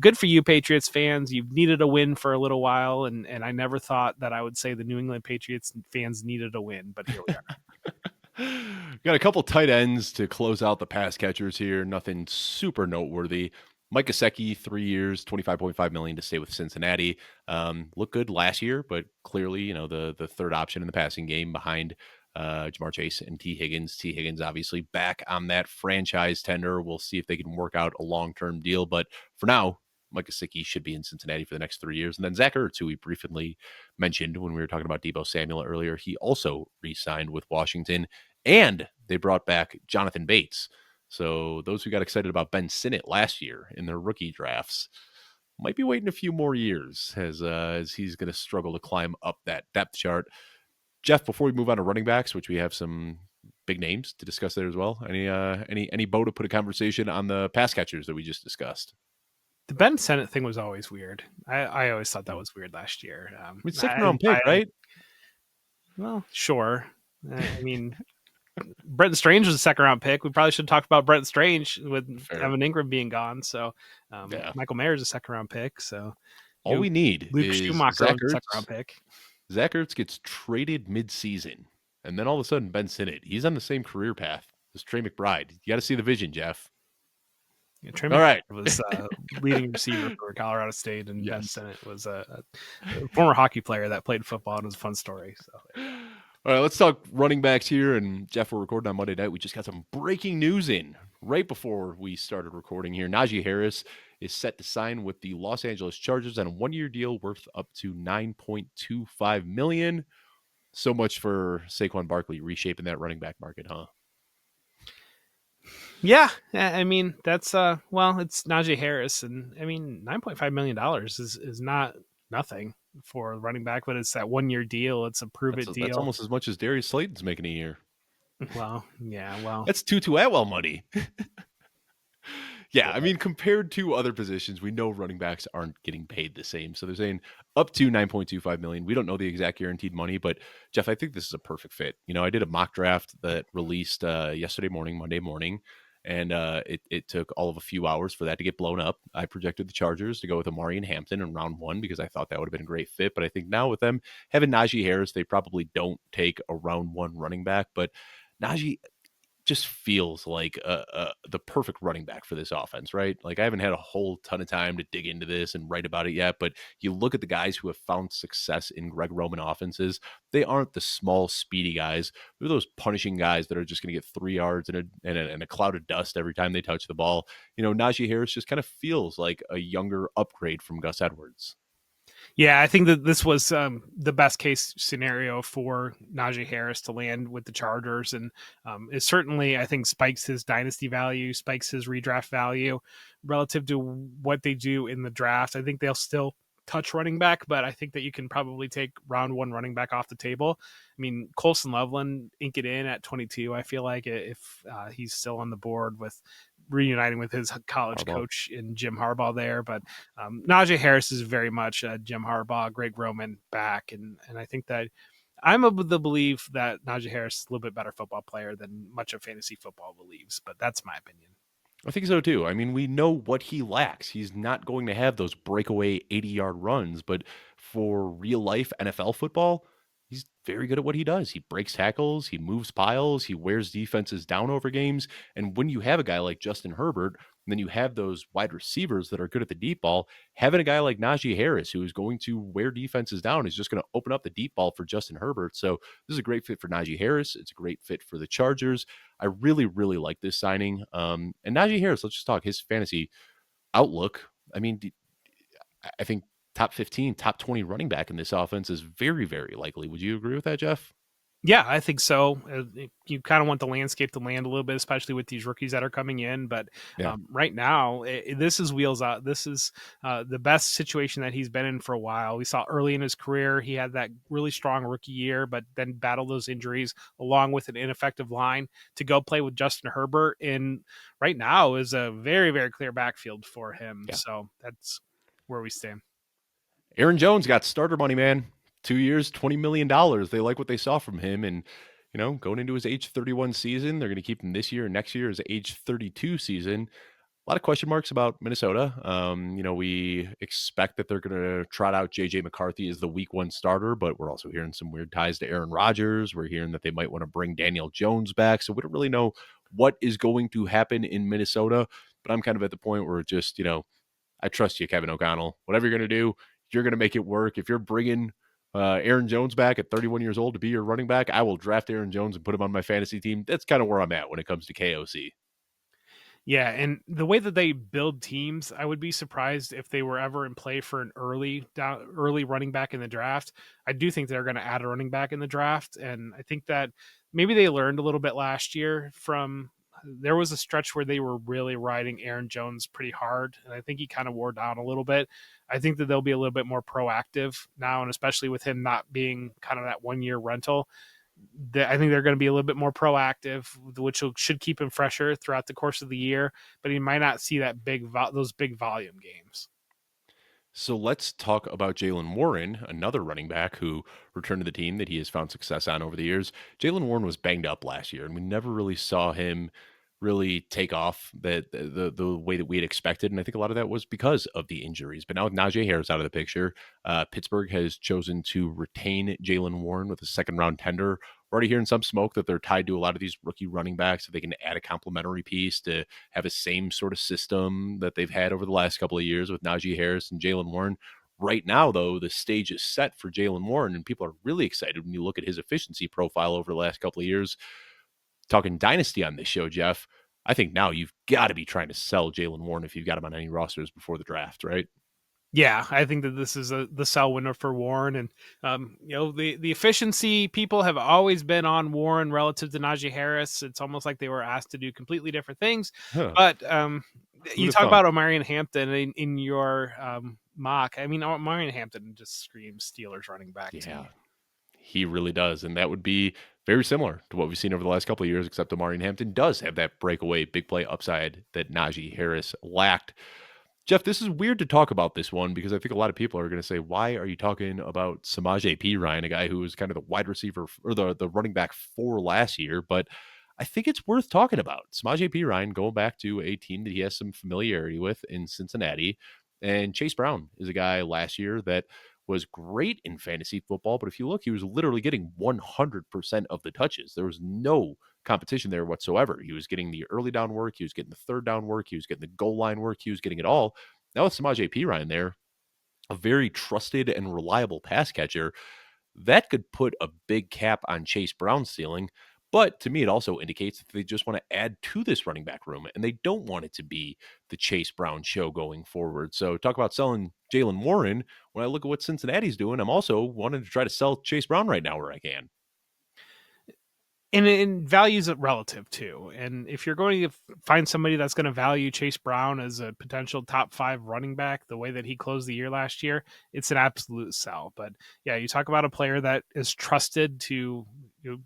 Speaker 2: good for you, Patriots fans. You've needed a win for a little while, and I never thought that I would say the New England Patriots fans needed a win, but here we are.
Speaker 1: Got a couple tight ends to close out the pass catchers here. Nothing super noteworthy. Mike Gesicki, 3 years, $25.5 million to stay with Cincinnati. Looked good last year, but clearly, the third option in the passing game behind Jamar Chase and T. Higgins. T. Higgins obviously back on that franchise tender. We'll see if they can work out a long-term deal. But for now, Mike Gesicki should be in Cincinnati for the next 3 years. And then Zach Ertz, who we briefly mentioned when we were talking about Deebo Samuel earlier, he also re-signed with Washington. And they brought back Jonathan Bates. So those who got excited about Ben Sinnott last year in their rookie drafts might be waiting a few more years as he's going to struggle to climb up that depth chart. Jeff, before we move on to running backs, which we have some big names to discuss there as well, any bow to put a conversation on the pass catchers that we just discussed?
Speaker 2: The Ben Sinnott thing was always weird. I always thought that was weird last year.
Speaker 1: Second round pick, right?
Speaker 2: Well, sure. I mean, Brenton Strange was a second round pick. We probably should have talked about Brenton Strange with Evan Ingram being gone. So Michael Mayer's a second round pick. So
Speaker 1: all we need
Speaker 2: Luke
Speaker 1: is
Speaker 2: Schumacher, a second round pick.
Speaker 1: Zach Ertz gets traded mid-season, and then all of a sudden Ben Sinnott, he's on the same career path as Trey McBride. You got to see the vision, Jeff.
Speaker 2: Yeah, Trey McBride was leading receiver for Colorado State, and Ben Sinnott was a former hockey player that played football, and it was a fun story. So.
Speaker 1: All right, let's talk running backs here. And Jeff, we're recording on Monday night. We just got some breaking news in right before we started recording here. Najee Harris is set to sign with the Los Angeles Chargers on a 1-year deal worth up to $9.25 million. So much for Saquon Barkley reshaping that running back market, huh?
Speaker 2: Yeah, I mean that's it's Najee Harris, and I mean $9.5 million is not nothing for a running back, but it's that 1-year deal. It's a prove-it deal.
Speaker 1: That's almost as much as Darius Slayton's making a year.
Speaker 2: Well, yeah,
Speaker 1: that's Tutu Atwell money. Yeah, I mean, compared to other positions, we know running backs aren't getting paid the same. So they're saying up to $9.25 million. We don't know the exact guaranteed money, but Jeff, I think this is a perfect fit. I did a mock draft that released Monday morning, and it took all of a few hours for that to get blown up. I projected the Chargers to go with Amari and Hampton in round 1 because I thought that would have been a great fit. But I think now with them having Najee Harris, they probably don't take a round 1 running back. But Najee just feels like the perfect running back for this offense, right? Like I haven't had a whole ton of time to dig into this and write about it yet, but you look at the guys who have found success in Greg Roman offenses, they aren't the small, speedy guys. They're those punishing guys that are just going to get 3 yards and a cloud of dust every time they touch the ball. Najee Harris just kind of feels like a younger upgrade from Gus Edwards.
Speaker 2: Yeah, I think that this was the best case scenario for Najee Harris to land with the Chargers, and it certainly, I think, spikes his dynasty value, spikes his redraft value relative to what they do in the draft. I think they'll still touch running back, but I think that you can probably take round 1 running back off the table. I mean, Colson Loveland, ink it in at 22. I feel like if he's still on the board with reuniting with his college coach in Jim Harbaugh there, but Najee Harris is very much Jim Harbaugh, Greg Roman back, and I think that I'm of the belief that Najee Harris is a little bit better football player than much of fantasy football believes, but that's my opinion.
Speaker 1: I think so too. I mean, we know what he lacks. He's not going to have those breakaway 80-yard runs, but for real life NFL football, he's very good at what he does. He breaks tackles, he moves piles, he wears defenses down over games. And when you have a guy like Justin Herbert, and then you have those wide receivers that are good at the deep ball, having a guy like Najee Harris who is going to wear defenses down is just going to open up the deep ball for Justin Herbert. So this is a great fit for Najee Harris. It's a great fit for the Chargers. I really, really like this signing. And Najee Harris, let's just talk his fantasy outlook. I mean, I think top 15, top 20 running back in this offense is very, very likely. Would you agree with that, Jeff?
Speaker 2: Yeah, I think so. You kind of want the landscape to land a little bit, especially with these rookies that are coming in. But right now, this is wheels out. This is the best situation that he's been in for a while. We saw early in his career, he had that really strong rookie year, but then battled those injuries along with an ineffective line to go play with Justin Herbert. And right now is a very, very clear backfield for him. Yeah. So that's where we stand.
Speaker 1: Aaron Jones got starter money, man. 2 years, $20 million. They like what they saw from him. And, going into his age 31 season, they're going to keep him this year and next year, his age 32 season. lot of question marks about Minnesota. We expect that they're going to trot out JJ McCarthy as the week 1 starter, but we're also hearing some weird ties to Aaron Rodgers. We're hearing that they might want to bring Daniel Jones back. So we don't really know what is going to happen in Minnesota, but I'm kind of at the point where just, I trust you, Kevin O'Connell. Whatever you're going to do, you're going to make it work. If you're bringing Aaron Jones back at 31 years old to be your running back, I will draft Aaron Jones and put him on my fantasy team. That's kind of where I'm at when it comes to KOC.
Speaker 2: Yeah, and the way that they build teams, I would be surprised if they were ever in play for an early running back in the draft. I do think they're going to add a running back in the draft, and I think that maybe they learned a little bit last year from. There was a stretch where they were really riding Aaron Jones pretty hard, and I think he kind of wore down a little bit. I think that they'll be a little bit more proactive now, and especially with him not being kind of that 1-year rental. I think they're going to be a little bit more proactive, which should keep him fresher throughout the course of the year. But he might not see that those big volume games.
Speaker 1: So let's talk about Jaylen Warren, another running back who returned to the team that he has found success on over the years. Jaylen Warren was banged up last year, and we never really saw him really take off the way that we had expected. And I think a lot of that was because of the injuries. But now with Najee Harris out of the picture, Pittsburgh has chosen to retain Jaylen Warren with a 2nd-round tender. We're already hearing some smoke that they're tied to a lot of these rookie running backs, so they can add a complementary piece to have a same sort of system that they've had over the last couple of years with Najee Harris and Jaylen Warren. Right now, though, the stage is set for Jaylen Warren, and people are really excited when you look at his efficiency profile over the last couple of years. Talking Dynasty on this show, Jeff, I think now you've got to be trying to sell Jaylen Warren if you've got him on any rosters before the draft, right?
Speaker 2: Yeah, I think that this is the sell window for Warren, and the efficiency people have always been on Warren relative to Najee Harris. It's almost like they were asked to do completely different things.
Speaker 1: Huh.
Speaker 2: But
Speaker 1: Who'd
Speaker 2: you
Speaker 1: have
Speaker 2: talk
Speaker 1: thunk?
Speaker 2: about Omarion Hampton in your mock. I mean, Omarion Hampton just screams Steelers running back to
Speaker 1: Yeah,
Speaker 2: me.
Speaker 1: he really does. And that would be very similar to what we've seen over the last couple of years, except Omarion Hampton does have that breakaway big play upside that Najee Harris lacked. Jeff, this is weird to talk about this one because I think a lot of people are going to say, why are you talking about Samaje Perine, a guy who was kind of the wide receiver or the running back for last year? But I think it's worth talking about. Samaje Perine going back to a team that he has some familiarity with in Cincinnati. And Chase Brown is a guy last year that was great in fantasy football. But if you look, he was literally getting 100% of the touches. There was no competition there whatsoever. He was getting the early down work. He was getting the 3rd down work. He was getting the goal line work. He was getting it all. Now with Samaje Perine there, a very trusted and reliable pass catcher, that could put a big cap on Chase Brown's ceiling. But to me, it also indicates that they just want to add to this running back room, and they don't want it to be the Chase Brown show going forward. So talk about selling Jaylen Warren. When I look at what Cincinnati's doing, I'm also wanting to try to sell Chase Brown right now where I can.
Speaker 2: And values it relative too. And if you're going to find somebody that's going to value Chase Brown as a potential top 5 running back, the way that he closed the year last year, it's an absolute sell. But yeah, you talk about a player that is trusted to, I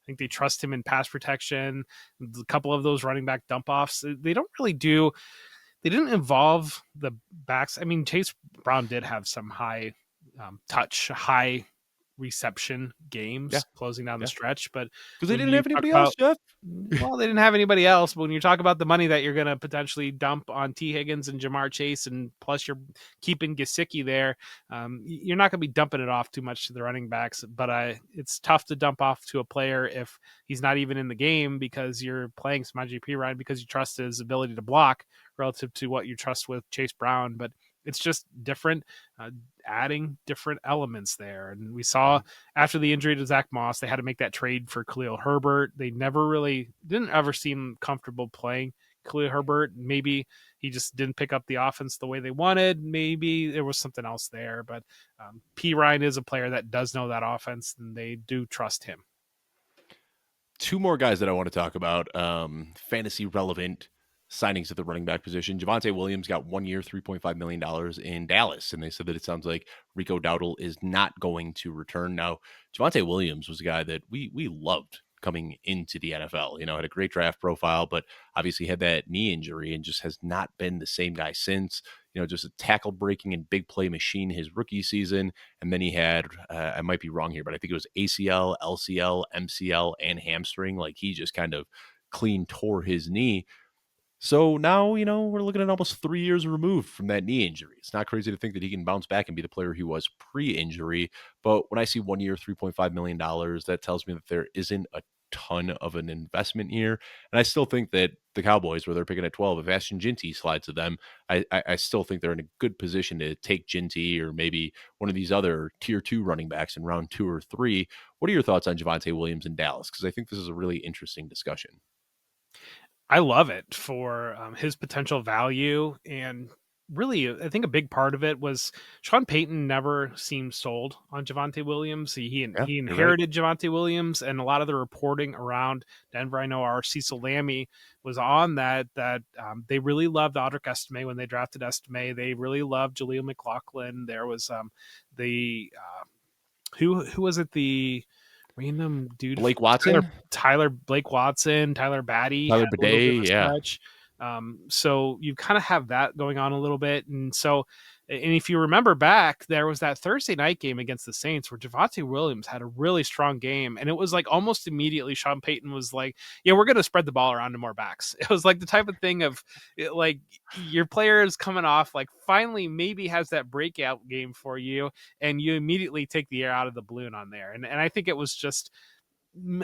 Speaker 2: think they trust him in pass protection. A couple of those running back dump offs, they didn't involve the backs. I mean, Chase Brown did have some high high reception games closing down the stretch, but
Speaker 1: Because they
Speaker 2: when
Speaker 1: didn't
Speaker 2: you
Speaker 1: have
Speaker 2: talk
Speaker 1: anybody
Speaker 2: about
Speaker 1: else, Jeff.
Speaker 2: well, they didn't have anybody else, but when you talk about the money that you're going to potentially dump on T. Higgins and Jamar Chase, and plus you're keeping Gesicki there, you're not going to be dumping it off too much to the running backs. But it's tough to dump off to a player if he's not even in the game because you're playing Samaje Perine because you trust his ability to block relative to what you trust with Chase Brown. But it's just different, adding different elements there. And we saw after the injury to Zach Moss, they had to make that trade for Khalil Herbert. They didn't ever seem comfortable playing Khalil Herbert. Maybe he just didn't pick up the offense the way they wanted. Maybe there was something else there. But Perine is a player that does know that offense, and they do trust him.
Speaker 1: 2 more guys that I want to talk about, fantasy relevant signings at the running back position. Javonte Williams got 1 year, $3.5 million in Dallas, and they said that it sounds like Rico Dowdle is not going to return. Now, Javonte Williams was a guy that we loved coming into the NFL. Had a great draft profile, but obviously had that knee injury and just has not been the same guy since. Just a tackle breaking and big play machine his rookie season. And then he had, I might be wrong here, but I think it was ACL, LCL, MCL, and hamstring. Like he just kind of clean tore his knee. So now, we're looking at almost 3 years removed from that knee injury. It's not crazy to think that he can bounce back and be the player he was pre-injury, but when I see 1 year, $3.5 million, that tells me that there isn't a ton of an investment here, and I still think that the Cowboys, where they're picking at 12, if Ashton Jinty slides to them, I still think they're in a good position to take Jinty or maybe one of these other tier 2 running backs in round 2 or 3. What are your thoughts on Javonte Williams in Dallas? Because I think this is a really interesting discussion.
Speaker 2: I love it for his potential value. And really, I think a big part of it was Sean Payton never seemed sold on Javonte Williams.
Speaker 1: Yeah,
Speaker 2: He
Speaker 1: you're right.
Speaker 2: inherited Javonte Williams, and a lot of the reporting around Denver, I know our Cecil Lammy was on that they really loved Audric Estime when they drafted Estime. They really loved Jaleel McLaughlin. There was the who was it, the random dude,
Speaker 1: Blake
Speaker 2: Tyler
Speaker 1: Watson?
Speaker 2: Tyler Blake Watson, Tyler Batty had
Speaker 1: Tyler
Speaker 2: a little bit of
Speaker 1: Bidet,
Speaker 2: a
Speaker 1: yeah.
Speaker 2: stretch. So you kind of have that going on a little bit. And if you remember back, there was that Thursday night game against the Saints where Javonte Williams had a really strong game. And it was like almost immediately Sean Payton was like, yeah, we're going to spread the ball around to more backs. It was like the type of thing of like your player is coming off, like finally maybe has that breakout game for you. And you immediately take the air out of the balloon on there. And I think it was just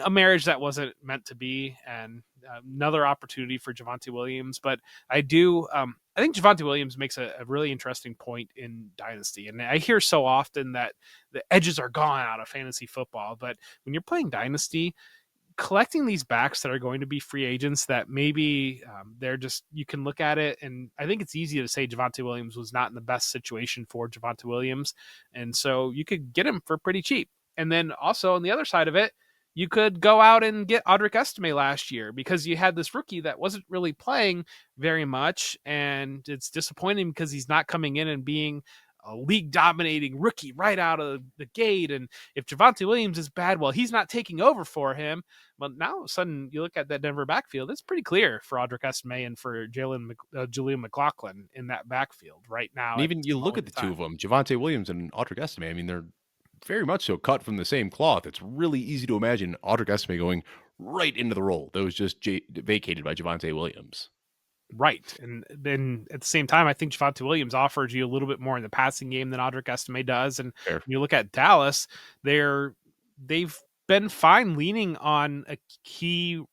Speaker 2: a marriage that wasn't meant to be, and another opportunity for Javonte Williams. But I think Javonte Williams makes a really interesting point in Dynasty. And I hear so often that the edges are gone out of fantasy football. But when you're playing Dynasty, collecting these backs that are going to be free agents that maybe they're just, you can look at it. And I think it's easy to say Javonte Williams was not in the best situation for Javonte Williams. And so you could get him for pretty cheap. And then also on the other side of it, you could go out and get Audric Estime last year because you had this rookie that wasn't really playing very much. And it's disappointing because he's not coming in and being a league dominating rookie right out of the gate. And if Javonte Williams is bad, well, he's not taking over for him. But now all of a sudden you look at that Denver backfield, it's pretty clear for Audric Estime and for Julian McLaughlin in that backfield right now
Speaker 1: And
Speaker 2: at
Speaker 1: even
Speaker 2: this
Speaker 1: you look
Speaker 2: moment
Speaker 1: at the
Speaker 2: in
Speaker 1: two
Speaker 2: time.
Speaker 1: of them, Javonte Williams and Audric Estime, I mean, they're very much so cut from the same cloth. It's really easy to imagine Audric Estime going right into the role that was just vacated by Javonte Williams.
Speaker 2: Right. And then at the same time, I think Javonte Williams offers you a little bit more in the passing game than Audric Estime does. And
Speaker 1: Fair.
Speaker 2: when you look at Dallas, they've been fine leaning on a key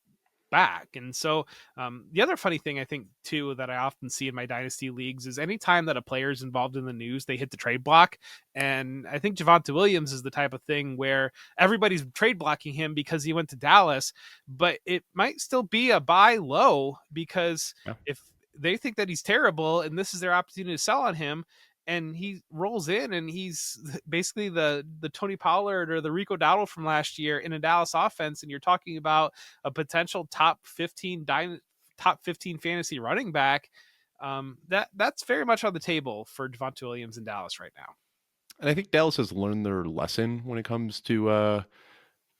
Speaker 2: back. And so the other funny thing I think too that I often see in my dynasty leagues is anytime that a player is involved in the news, they hit the trade block. And I think Javonte Williams is the type of thing where everybody's trade blocking him because he went to Dallas, but it might still be a buy low because
Speaker 1: Yeah.
Speaker 2: if they think that he's terrible and this is their opportunity to sell on him, and he rolls in and he's basically the Tony Pollard or the Rico Dowdle from last year in a Dallas offense, and you're talking about a potential top 15 fantasy running back. That's very much on the table for Javonte Williams in Dallas right now.
Speaker 1: And I think Dallas has learned their lesson when it comes to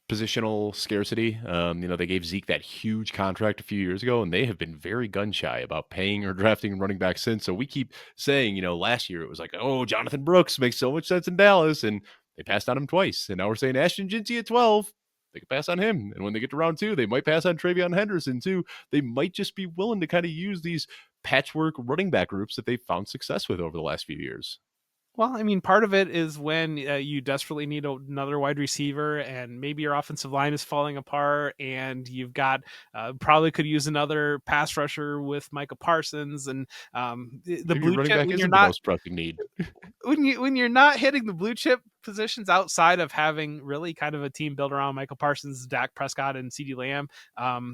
Speaker 1: positional scarcity. They gave Zeke that huge contract a few years ago, and they have been very gun shy about paying or drafting running back since. So we keep saying, last year it was like, oh, Jonathan Brooks makes so much sense in Dallas, and they passed on him twice. And now we're saying Ashton Jinty at 12. They could pass on him. And when they get to round 2, they might pass on Travion Henderson too. They might just be willing to kind of use these patchwork running back groups that they've found success with over the last few years.
Speaker 2: Well, I mean, part of it is when you desperately need another wide receiver, and maybe your offensive line is falling apart, and you've got probably could use another pass rusher with Micah Parsons, and the
Speaker 1: Maybe your
Speaker 2: blue
Speaker 1: running
Speaker 2: chip
Speaker 1: back
Speaker 2: when you're
Speaker 1: isn't the
Speaker 2: not
Speaker 1: most pressing need.
Speaker 2: when you're not hitting the blue chip positions outside of having really kind of a team built around Michael Parsons, Dak Prescott, and CeeDee Lamb,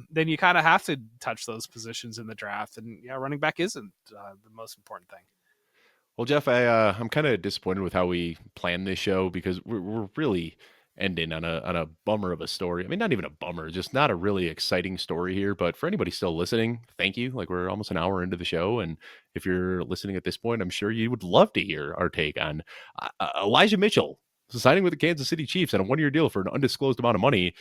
Speaker 2: then you kind of have to touch those positions in the draft, and yeah, running back isn't the most important thing.
Speaker 1: Well, Jeff, I'm kind of disappointed with how we planned this show because we're really ending on a bummer of a story. I mean, not even a bummer, just not a really exciting story here. But for anybody still listening, thank you. Like we're almost an hour into the show, and if you're listening at this point, I'm sure you would love to hear our take on Elijah Mitchell signing with the Kansas City Chiefs on a 1-year deal for an undisclosed amount of money.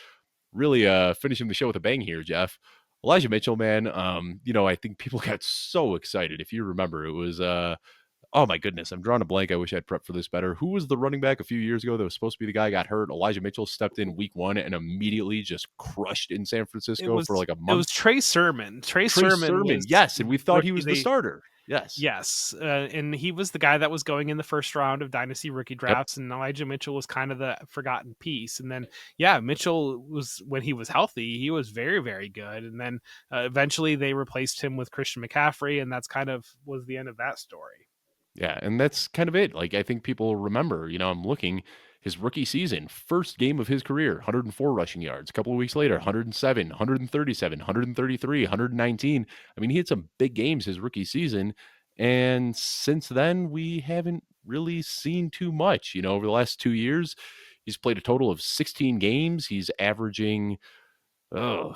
Speaker 1: Really finishing the show with a bang here, Jeff. Elijah Mitchell, man. I think people got so excited. If you remember, it was Oh my goodness, I'm drawing a blank. I wish I'd prepped for this better. Who was the running back a few years ago that was supposed to be the guy got hurt? Elijah Mitchell stepped in week 1 and immediately just crushed in San
Speaker 2: It
Speaker 1: Francisco
Speaker 2: was
Speaker 1: for like a
Speaker 2: it was
Speaker 1: month.
Speaker 2: Trey Sermon. Trey
Speaker 1: Trey
Speaker 2: Sermon
Speaker 1: Sermon,
Speaker 2: was
Speaker 1: yes, and we thought he
Speaker 2: rookie
Speaker 1: was the
Speaker 2: they
Speaker 1: starter. Yes.
Speaker 2: Yes, and he was the guy that was going in the first round of dynasty rookie
Speaker 1: Yep.
Speaker 2: drafts, and Elijah Mitchell was kind of the forgotten piece. And then, yeah, Mitchell was when he was healthy, he was very, very good. And then eventually they replaced him with Christian McCaffrey, and that's kind of was the end of that story.
Speaker 1: Yeah, and that's kind of it. Like, I think people remember, I'm looking his rookie season, first game of his career, 104 rushing yards. A couple of weeks later, 107, 137, 133, 119. I mean, he had some big games his rookie season. And since then, we haven't really seen too much. Over the last 2 years, he's played a total of 16 games. He's averaging oh,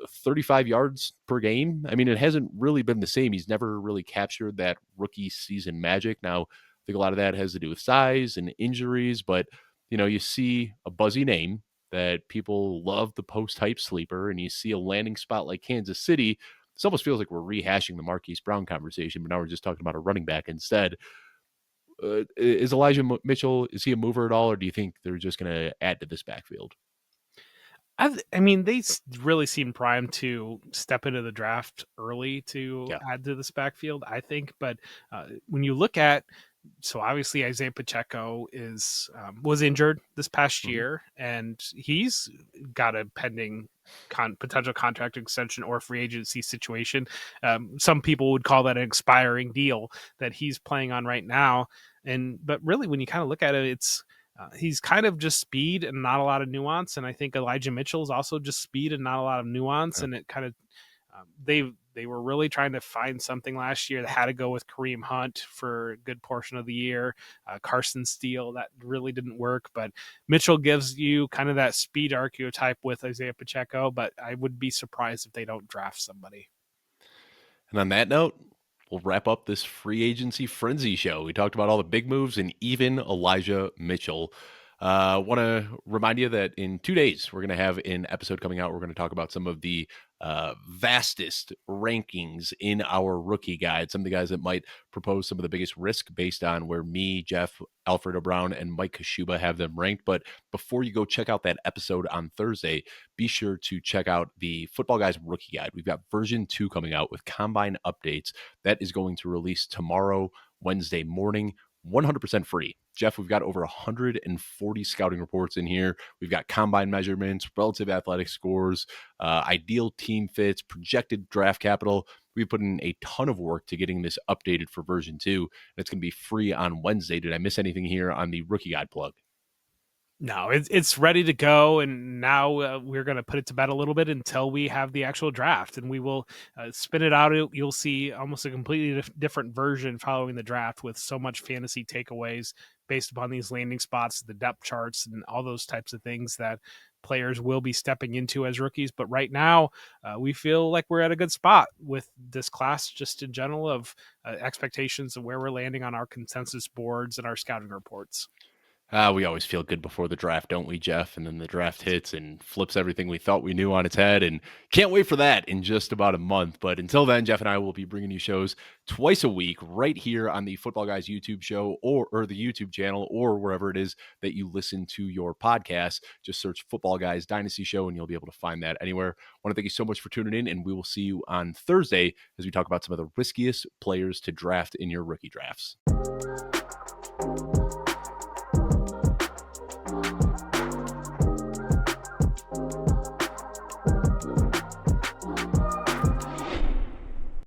Speaker 1: 35 yards per game. I mean, it hasn't really been the same. He's never really captured that rookie season magic. Now, I think a lot of that has to do with size and injuries, but you see a buzzy name that people love, the post-hype sleeper, and you see a landing spot like Kansas City. This almost feels like we're rehashing the Marquise Brown conversation, but now we're just talking about a running back instead. Is Elijah Mitchell, is he a mover at all, or do you think they're just going to add to this backfield?
Speaker 2: I mean, they really seem primed to step into the draft early to
Speaker 1: Yeah.
Speaker 2: add to this backfield, I think. But when you look at, so obviously Isaiah Pacheco was injured this past year, and he's got a pending potential contract extension or free agency situation. Some people would call that an expiring deal that he's playing on right now. But really, when you kind of look at it, he's kind of just speed and not a lot of nuance. And I think Elijah Mitchell is also just speed and not a lot of nuance.
Speaker 1: Yeah.
Speaker 2: And it kind of, they were really trying to find something last year that had to go with Kareem Hunt for a good portion of the year. Carson Steele, that really didn't work. But Mitchell gives you kind of that speed archetype with Isaiah Pacheco. But I would be surprised if they don't draft somebody.
Speaker 1: And on that note, we'll wrap up this free agency frenzy show. We talked about all the big moves and even Elijah Mitchell. Want to remind you that in 2 days, we're going to have an episode coming out. We're going to talk about some of the vastest rankings in our rookie guide. Some of the guys that might propose some of the biggest risk based on where me, Jeff, Alfredo Brown, and Mike Kashuba have them ranked. But before you go check out that episode on Thursday, be sure to check out the Football Guys Rookie Guide. We've got version 2 coming out with combine updates. That is going to release tomorrow, Wednesday morning. 100% free. Jeff, we've got over 140 scouting reports in here. We've got combine measurements, relative athletic scores, ideal team fits, projected draft capital. We put in a ton of work to getting this updated for version 2. And it's going to be free on Wednesday. Did I miss anything here on the Rookie Guide plug?
Speaker 2: No, it's ready to go, and now we're going to put it to bed a little bit until we have the actual draft, and we will spin it out. You'll see almost a completely different version following the draft with so much fantasy takeaways based upon these landing spots, the depth charts, and all those types of things that players will be stepping into as rookies. But right now, we feel like we're at a good spot with this class just in general of expectations of where we're landing on our consensus boards and our scouting reports.
Speaker 1: We always feel good before the draft, don't we, Jeff? And then the draft hits and flips everything we thought we knew on its head. And can't wait for that in just about a month. But until then, Jeff and I will be bringing you shows twice a week right here on the Football Guys YouTube show or the YouTube channel or wherever it is that you listen to your podcast. Just search Football Guys Dynasty Show and you'll be able to find that anywhere. I want to thank you so much for tuning in, and we will see you on Thursday as we talk about some of the riskiest players to draft in your rookie drafts.